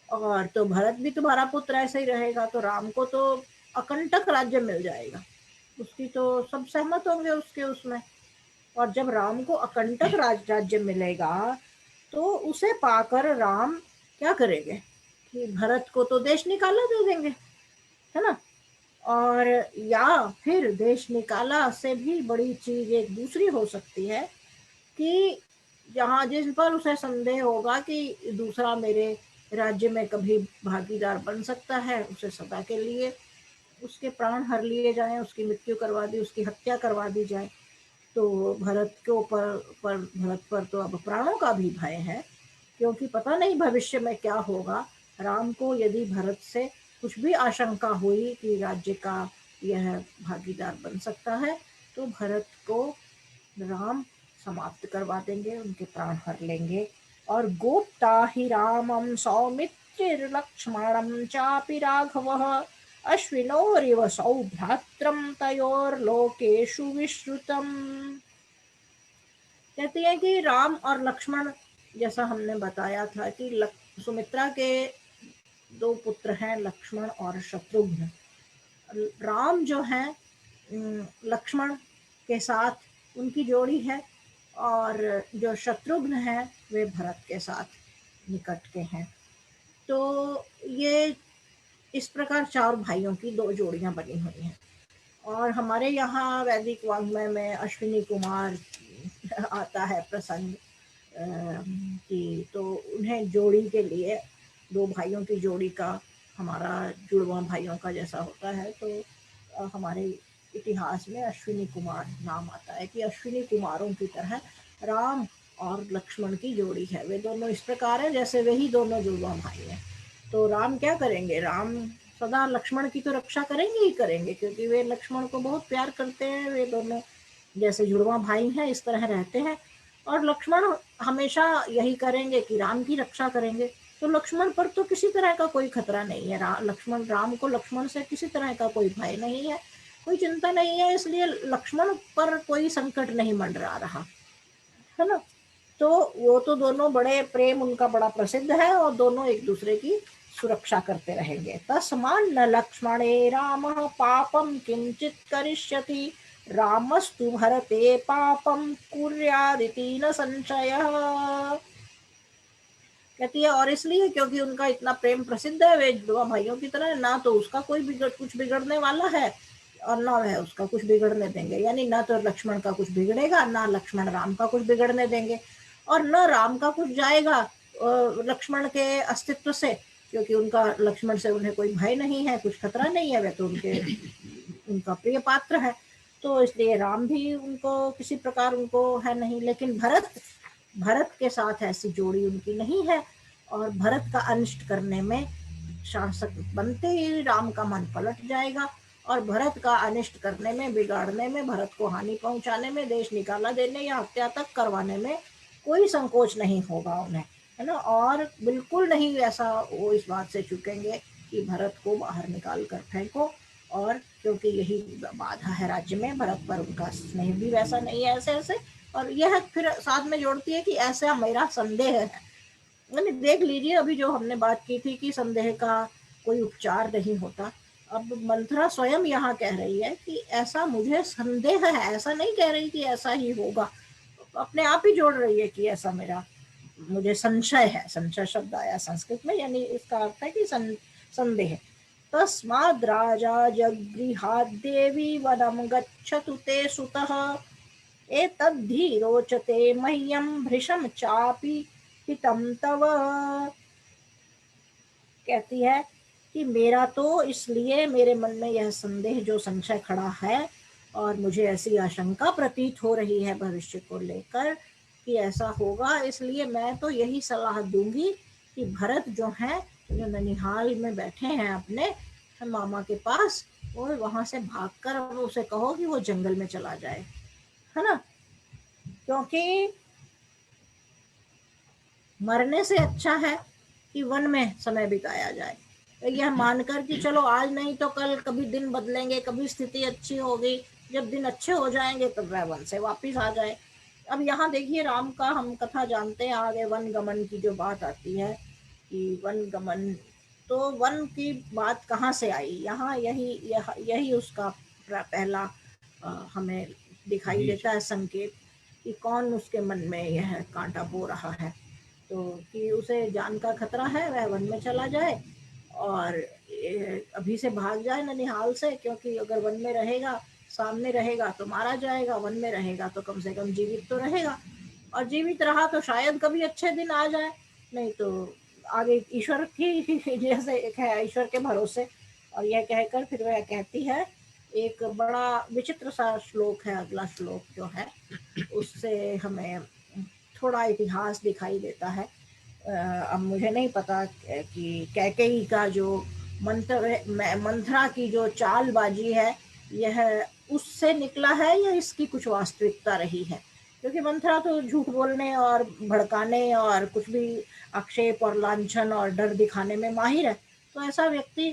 और तो भरत भी तुम्हारा पुत्र ऐसे ही रहेगा, तो राम को तो अकंटक राज्य मिल जाएगा, उसकी तो सब सहमत होंगे उसके उसमें। और जब राम को अकंटक राज्य मिलेगा तो उसे पाकर राम क्या करेंगे कि भरत को तो देश निकाला दे देंगे, है ना। और या फिर देश निकाला से भी बड़ी चीज एक दूसरी हो सकती है कि जहाँ जिस पर उसे संदेह होगा कि दूसरा मेरे राज्य में कभी भागीदार बन सकता है, उसे सदा के लिए उसके प्राण हर लिए जाएं, उसकी मृत्यु करवा दी, उसकी हत्या करवा दी जाए। तो भरत के ऊपर भरत पर तो अब प्राणों का भी भय है, क्योंकि पता नहीं भविष्य में क्या होगा। राम को यदि भरत से कुछ भी आशंका हुई कि राज्य का यह भागीदार बन सकता है, तो भरत को राम समाप्त करवा देंगे, उनके प्राण हर लेंगे। और गोप्ता ही रामम सौमित्रिर्लक्ष्मणं चापि राघवः अश्विनोरिव सौभ्रात्रं तयोर्लोकेषु विश्रुतम्। कहती है कि राम और लक्ष्मण, जैसा हमने बताया था कि सुमित्रा के दो पुत्र हैं, लक्ष्मण और शत्रुघ्न। राम जो है लक्ष्मण के साथ उनकी जोड़ी है, और जो शत्रुघ्न है वे भरत के साथ निकट के हैं। तो ये इस प्रकार चार भाइयों की दो जोड़ियां बनी हुई हैं। और हमारे यहाँ वैदिक वाङ्मय में अश्विनी कुमार आता है प्रसंग कि तो उन्हें जोड़ी के लिए, दो भाइयों की जोड़ी का, हमारा जुड़वा भाइयों का जैसा होता है, तो हमारे इतिहास में अश्विनी कुमार नाम आता है कि अश्विनी कुमारों की तरह राम और लक्ष्मण की जोड़ी है। वे दोनों इस प्रकार है जैसे वे ही दोनों जुड़वा भाई हैं। तो राम क्या करेंगे, राम सदा लक्ष्मण की तो रक्षा करेंगे ही करेंगे, क्योंकि वे लक्ष्मण को बहुत प्यार करते हैं। वे दोनों जैसे जुड़वा भाई हैं इस तरह रहते हैं, और लक्ष्मण हमेशा यही करेंगे कि राम की रक्षा करेंगे। तो लक्ष्मण पर तो किसी तरह का कोई खतरा नहीं है। राम को लक्ष्मण से किसी तरह का कोई भय नहीं है, कोई चिंता नहीं है, इसलिए लक्ष्मण पर कोई संकट नहीं मंडरा रहा, है ना। तो वो तो दोनों बड़े प्रेम उनका बड़ा प्रसिद्ध है, और दोनों एक दूसरे की सुरक्षा करते रहेंगे। तस्मान् न लक्ष्मणे रामः पापं किंचित करिष्यति, रामस्तु भरते पापं कुर्यादिति न संशयः। कहती है और इसलिए क्योंकि उनका इतना प्रेम प्रसिद्ध है, वे दो भाइयों की तरह, ना तो उसका कोई कुछ बिगड़ने वाला है और ना वह उसका कुछ बिगड़ने देंगे। यानी ना तो लक्ष्मण का कुछ बिगड़ेगा, ना लक्ष्मण राम का कुछ बिगड़ने देंगे, और न राम का कुछ जाएगा लक्ष्मण के अस्तित्व से, क्योंकि उनका लक्ष्मण से उन्हें कोई भय नहीं है, कुछ खतरा नहीं है, वह तो उनका प्रिय पात्र है। तो इसलिए राम भी उनको किसी प्रकार उनको है नहीं। लेकिन भरत के साथ ऐसी जोड़ी उनकी नहीं है, और भरत का अनिष्ट करने में शासक बनते ही राम का मन पलट जाएगा, और भरत का अनिष्ट करने में, बिगाड़ने में, भरत को हानि पहुंचाने में, देश निकाला देने या हत्या तक करवाने में कोई संकोच नहीं होगा उन्हें, है ना। और बिल्कुल नहीं ऐसा वो इस बात से चूकेंगे कि भरत को बाहर निकाल कर फेंको, और क्योंकि यही बाधा है राज्य में, भरत पर उनका स्नेह भी वैसा नहीं है, ऐसे ऐसे। और यह फिर साथ में जोड़ती है कि ऐसा मेरा संदेह है। मैंने देख लीजिए अभी जो हमने बात की थी कि संदेह का कोई उपचार नहीं होता, अब मंथरा स्वयं यहाँ कह रही है कि ऐसा मुझे संदेह है, ऐसा नहीं कह रही कि ऐसा ही होगा, अपने आप ही जोड़ रही है कि ऐसा मुझे संशय है। संशय शब्द आया संस्कृत में, यानी इसका अर्थ है कि संदेह। तस्माद् राजा जगृहाद् देवी वनं गच्छतु ते सुतः, एतद्धि रोचते मह्यं भृशं चापि हितं तव। कहती है कि मेरा तो इसलिए मेरे मन में यह संदेह जो संशय खड़ा है, और मुझे ऐसी आशंका प्रतीत हो रही है भविष्य को लेकर कि ऐसा होगा, इसलिए मैं तो यही सलाह दूंगी कि भरत जो हैं, जो ननिहाल में बैठे हैं अपने मामा के पास, और वहां से भागकर उसे कहो कि वो जंगल में चला जाए, है ना। क्योंकि मरने से अच्छा है कि वन में समय बिताया जाए। तो यह मानकर कि चलो आज नहीं तो कल कभी दिन बदलेंगे, कभी स्थिति अच्छी होगी, जब दिन अच्छे हो जाएंगे तब वह वन से वापिस आ जाए। अब यहाँ देखिए राम का हम कथा जानते हैं, आगे वन गमन की जो बात आती है कि वन गमन, तो वन की बात कहाँ से आई यहाँ, यही उसका पहला हमें दिखाई देता है संकेत कि कौन उसके मन में यह कांटा बो रहा है। तो कि उसे जान का खतरा है, वह वन में चला जाए और अभी से भाग जाए ननिहाल से, क्योंकि अगर वन में रहेगा, सामने रहेगा तो मारा जाएगा, वन में रहेगा तो कम से कम जीवित तो रहेगा, और जीवित रहा तो शायद कभी अच्छे दिन आ जाए, नहीं तो आगे ईश्वर की जैसे एक है, ईश्वर के भरोसे। और यह कहकर फिर वह कहती है, एक बड़ा विचित्र सा श्लोक है अगला श्लोक जो है, उससे हमें थोड़ा इतिहास दिखाई देता है। अब मुझे नहीं पता कि कैकेयी का जो मंथरा की जो चालबाजी है, यह उससे निकला है या इसकी कुछ वास्तविकता रही है, क्योंकि मंथरा तो झूठ बोलने और भड़काने और कुछ भी आक्षेप और लांछन और डर दिखाने में माहिर है। तो ऐसा व्यक्ति,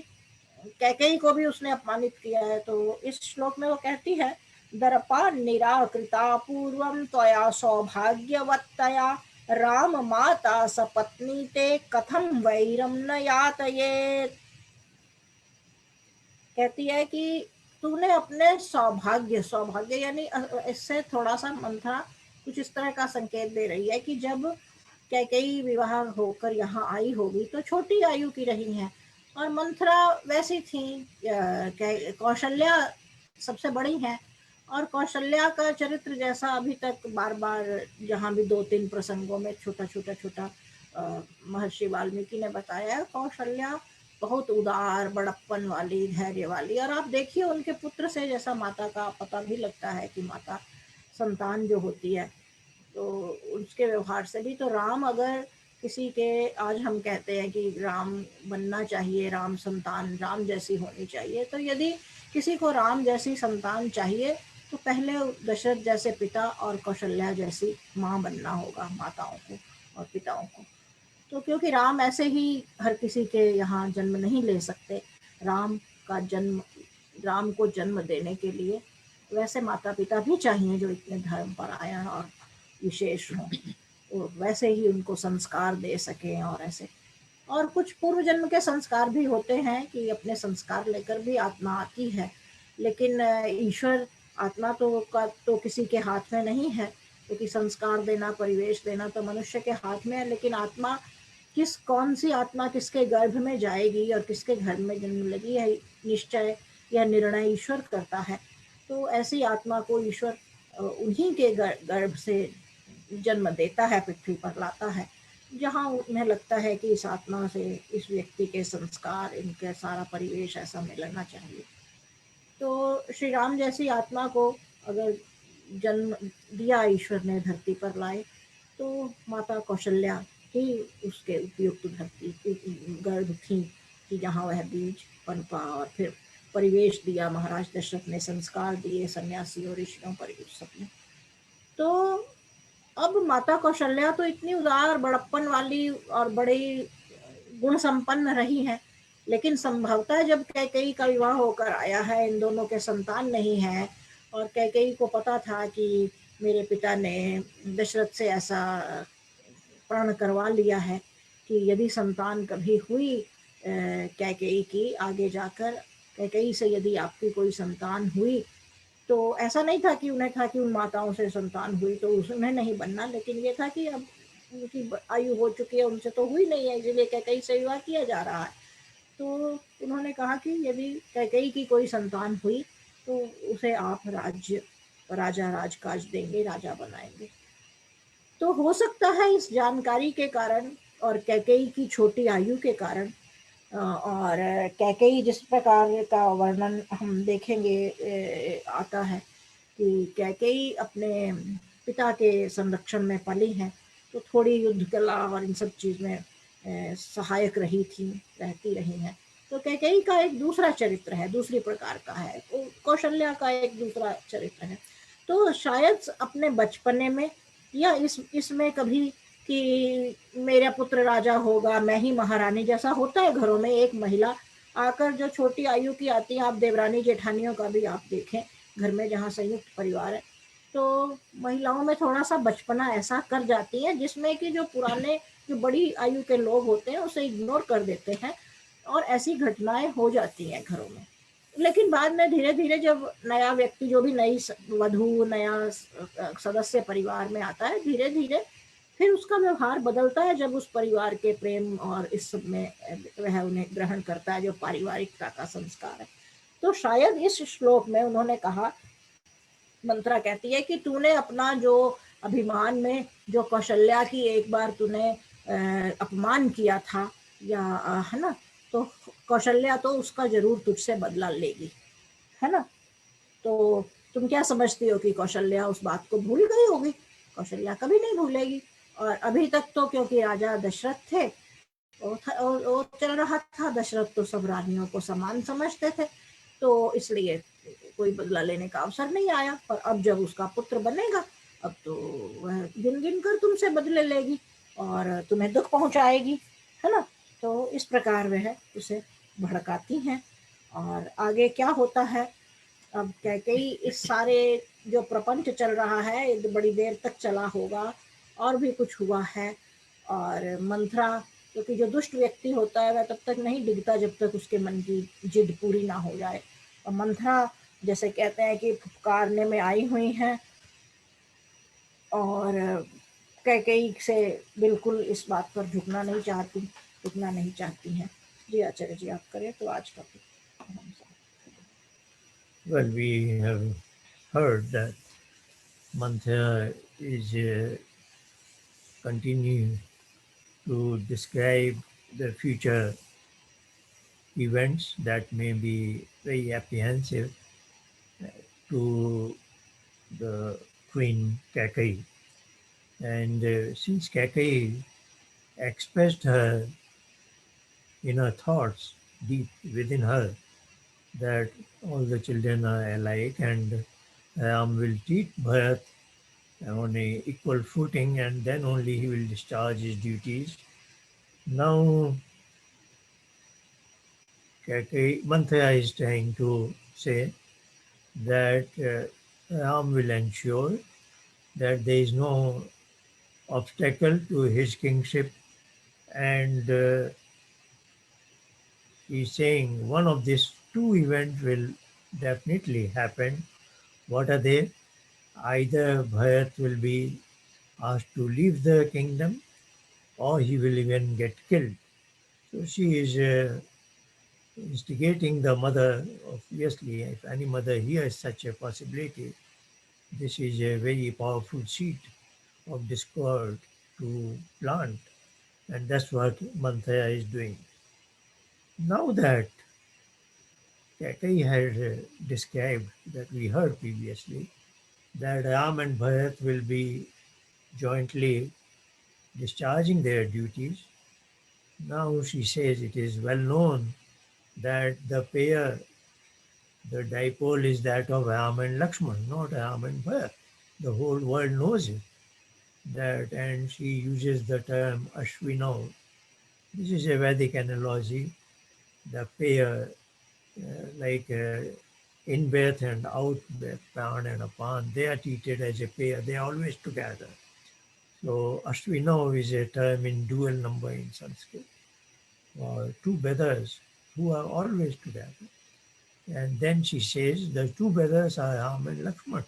कैकेयी को भी उसने अपमानित किया है। तो इस श्लोक में वो कहती है, दर्पा निराकृता पूर्वं त्वया सौभाग्यवत्तया राम माता सपत्नी ते कथम वैरम न यातयेत। कहती है कि तूने अपने सौभाग्य यानी इससे थोड़ा सा मंथरा कुछ इस तरह का संकेत दे रही है कि जब कैकेयी विवाह होकर यहाँ आई होगी तो छोटी आयु की रही हैं, और मंथरा वैसी थी, कौशल्या सबसे बड़ी है, और कौशल्या का चरित्र जैसा अभी तक बार बार जहाँ भी 2-3 प्रसंगों में छोटा महर्षि वाल्मीकि ने बताया, कौशल्या बहुत उदार, बड़प्पन वाली, धैर्य वाली। और आप देखिए उनके पुत्र से जैसा माता का पता भी लगता है कि माता संतान जो होती है, तो उसके व्यवहार से भी। तो राम अगर किसी के, आज हम कहते हैं कि राम बनना चाहिए, राम संतान राम जैसी होनी चाहिए, तो यदि किसी को राम जैसी संतान चाहिए तो पहले दशरथ जैसे पिता और कौशल्या जैसी माँ बनना होगा, माताओं को और पिताओं को। तो क्योंकि राम ऐसे ही हर किसी के यहाँ जन्म नहीं ले सकते, राम को जन्म देने के लिए वैसे माता पिता भी चाहिए जो इतने धर्मपरायण और विशेष हों, तो वैसे ही उनको संस्कार दे सकें और ऐसे। और कुछ पूर्व जन्म के संस्कार भी होते हैं कि अपने संस्कार लेकर भी आत्मा आती है, लेकिन ईश्वर आत्मा तो किसी के हाथ में नहीं है, क्योंकि संस्कार देना, परिवेश देना तो मनुष्य के हाथ में है, लेकिन आत्मा कौन सी आत्मा किसके गर्भ में जाएगी और किसके घर में जन्म लेगी, यह निश्चय, यह निर्णय ईश्वर करता है। तो ऐसी आत्मा को ईश्वर उन्हीं के गर्भ से जन्म देता है, पृथ्वी पर लाता है, जहाँ उन्हें लगता है कि इस आत्मा से इस व्यक्ति के संस्कार, इनके सारा परिवेश ऐसा मिलना चाहिए। तो श्री राम जैसी आत्मा को अगर जन्म दिया ईश्वर ने, धरती पर लाए, तो माता कौशल्या ही उसके उपयुक्त धरती गर्भ थी कि जहाँ वह बीज पनपा और फिर परिवेश दिया। महाराज दशरथ ने संस्कार दिए सन्यासी और ऋषियों पर सबने। तो अब माता कौशल्या तो इतनी उदार, बड़प्पन वाली और बड़ी गुण संपन्न रही हैं, लेकिन संभवतः जब कैकेयी का विवाह होकर आया है, इन दोनों के संतान नहीं है, और कैकेयी को पता था कि मेरे पिता ने दशरथ से ऐसा प्रण करवा लिया है कि यदि संतान कभी हुई कैकेयी की, आगे जाकर कैकेयी से यदि आपकी कोई संतान हुई, तो ऐसा नहीं था कि उन्हें था कि उन माताओं से संतान हुई तो उसमें नहीं बनना, लेकिन ये था कि अब उनकी आयु हो चुकी है, उनसे तो हुई नहीं है, इसलिए कैकेयी से विवाह किया जा रहा है। तो उन्होंने कहा कि यदि कैकेयी की कोई संतान हुई तो उसे आप राजा राजकाज देंगे, राजा बनाएंगे। तो हो सकता है इस जानकारी के कारण और कैकेयी की छोटी आयु के कारण, और कैकेयी जिस प्रकार का वर्णन हम देखेंगे आता है कि कैकेयी अपने पिता के संरक्षण में पली हैं, तो थोड़ी युद्ध कला और इन सब चीज़ में सहायक रही थी, रहती रही हैं। तो कैकेयी का एक दूसरा चरित्र है, दूसरी प्रकार का है, कौशल्या का एक दूसरा चरित्र है। तो शायद अपने बचपने में या इसमें कभी कि मेरा पुत्र राजा होगा, मैं ही महारानी, जैसा होता है घरों में, एक महिला आकर जो छोटी आयु की आती है, आप देवरानी जेठानियों का भी आप देखें घर में जहाँ संयुक्त परिवार है, तो महिलाओं में थोड़ा सा बचपना ऐसा कर जाती है जिसमें कि जो पुराने, जो बड़ी आयु के लोग होते हैं उसे इग्नोर कर देते हैं, और ऐसी घटनाएं हो जाती हैं घरों में। लेकिन बाद में धीरे धीरे जब नया व्यक्ति, जो भी नई वधू, नया सदस्य परिवार में आता है, धीरे धीरे फिर उसका व्यवहार बदलता है, जब उस परिवार के प्रेम और इस सब में वह उन्हें ग्रहण करता है, जो पारिवारिकता का संस्कार है। तो शायद इस श्लोक में उन्होंने कहा, मंत्रा कहती है कि तूने अपना जो अभिमान में जो कौशल्या की एक बार तूने अपमान किया था, या है ना, तो कौशल्या तो उसका जरूर तुझसे बदला लेगी, है ना। तो तुम क्या समझती हो कि कौशल्या उस बात को भूल गई होगी? कौशल्या कभी नहीं भूलेगी। और अभी तक तो क्योंकि राजा दशरथ थे, वो चल रहा था, दशरथ तो सब रानियों को समान समझते थे, तो इसलिए कोई बदला लेने का अवसर नहीं आया। पर अब जब उसका पुत्र बनेगा, अब तो वह गिन गिन कर तुमसे बदले लेगी और तुम्हें दुख पहुंचाएगी, है ना। तो इस प्रकार वह उसे भड़काती हैं। और आगे क्या होता है, अब कैकेयी इस सारे जो प्रपंच चल रहा है, बड़ी देर तक चला होगा, और भी कुछ हुआ है। और मंथरा, क्योंकि जो दुष्ट व्यक्ति होता है वह तब तक नहीं डिगता जब तक उसके मन की जिद पूरी ना हो जाए। और मंथरा जैसे कहते हैं कि फुफकारने में आई हुई हैं, और कैकेयी से बिल्कुल इस बात पर झुकना नहीं चाहती हैं। जी आचार्य जी, आप करें तो आज का। Well, we have heard that Manthara is continuing to describe the future events that may be very apprehensive to the Queen Kaikeyi. And since Kaikeyi expressed her inner thoughts deep within her, that all the children are alike and Ram will treat Bharat on a equal footing and then only he will discharge his duties. Now, Manthara is trying to say that Ram will ensure that there is no obstacle to his kingship, and She's saying one of these two events will definitely happen. What are they? Either Bharat will be asked to leave the kingdom or he will even get killed. So she is instigating the mother. Obviously, if any mother hears such a possibility, this is a very powerful seed of discord to plant, and that's what Manthaya is doing. Now that Kakai had described that we heard previously, that Ram and Bharat will be jointly discharging their duties. Now she says it is well known that the pair, the dipole is that of Ram and Lakshman, not Ram and Bharat. The whole world knows it. That, and she uses the term Ashwino. This is a Vedic analogy. The pair, like in birth and out birth, Pran and Apan, they are treated as a pair. They are always together. So Ashwino is a term in dual number in Sanskrit, or two brothers who are always together. And then she says the two brothers are Ram and Lakshman.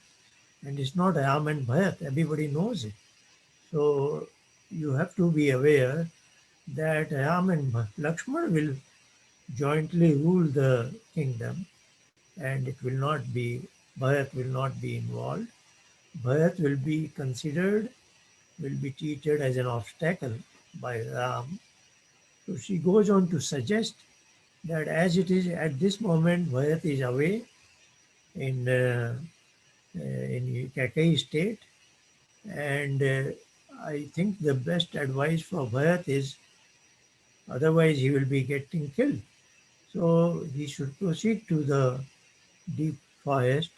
And it's not Ram and Bharat. Everybody knows it. So you have to be aware that Ram and Lakshman will jointly rule the kingdom, and it will not be, Bharat will not be involved. Bharat will be considered, will be treated as an obstacle by Ram. So she goes on to suggest that as it is at this moment, Bharat is away in Kakai state, and I think the best advice for Bharat is otherwise he will be getting killed. So he should proceed to the deep forest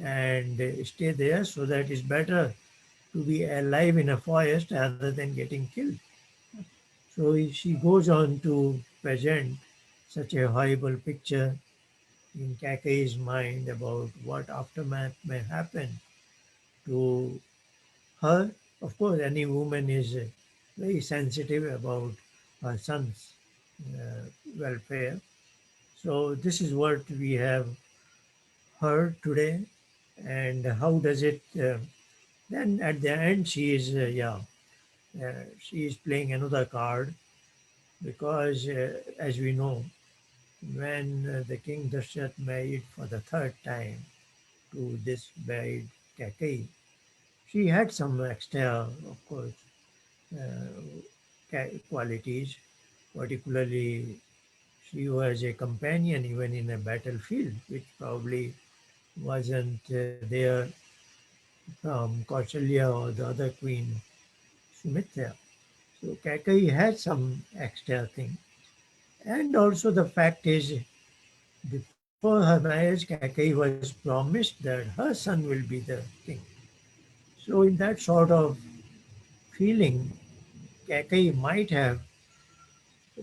and stay there, so that it's better to be alive in a forest rather than getting killed. So she goes on to present such a horrible picture in Kakai's mind about what aftermath may happen to her. Of course, any woman is very sensitive about her son's welfare. So this is what we have heard today, and how does it? Then at the end, she is playing another card because, as we know, when the king Dashrath married for the third time to this bride Kakai, she had some extra, of course, qualities. Particularly, she was a companion even in a battlefield, which probably wasn't there from Kausalya or the other queen, Sumitra. So Kakai had some extra thing. And also the fact is, before her marriage, Kakai was promised that her son will be the king. So in that sort of feeling, Kakai might have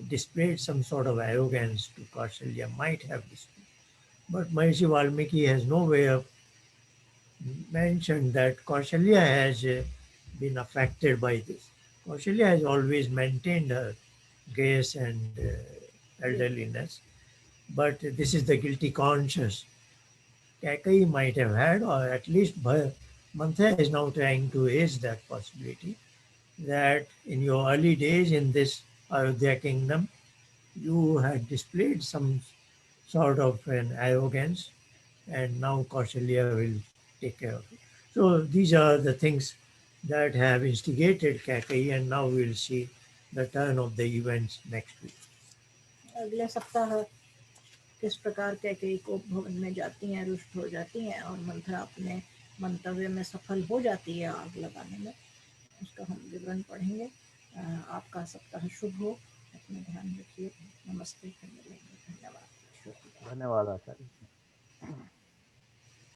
displayed some sort of arrogance to Kausalya, might have displayed. But Maharishi Valmiki has no way of mentioned that Kausalya has been affected by this. Kausalya has always maintained her grace and elderliness, but this is the guilty conscience Kakai might have had, or at least Mantha is now trying to raise that possibility that in your early days in this Ayodhya kingdom, you had displayed some sort of an arrogance, and now Kausalya will take care of it. So these are the things that have instigated Kakai, and now we'll see the turn of the events next week. अगले सप्ताह किस प्रकार कैकेयी को भवन में जाती हैं, रुष्ट हो जाती हैं और मंथरा अपने मंतव्य में सफल हो जाती है आग लगाने में, उसका हम विवरण पढ़ेंगे। आपका सप्ताह शुभ हो, अपना ध्यान रखिए। नमस्ते, फिर मिलेंगे। धन्यवाद। धन्यवाद आचार्य।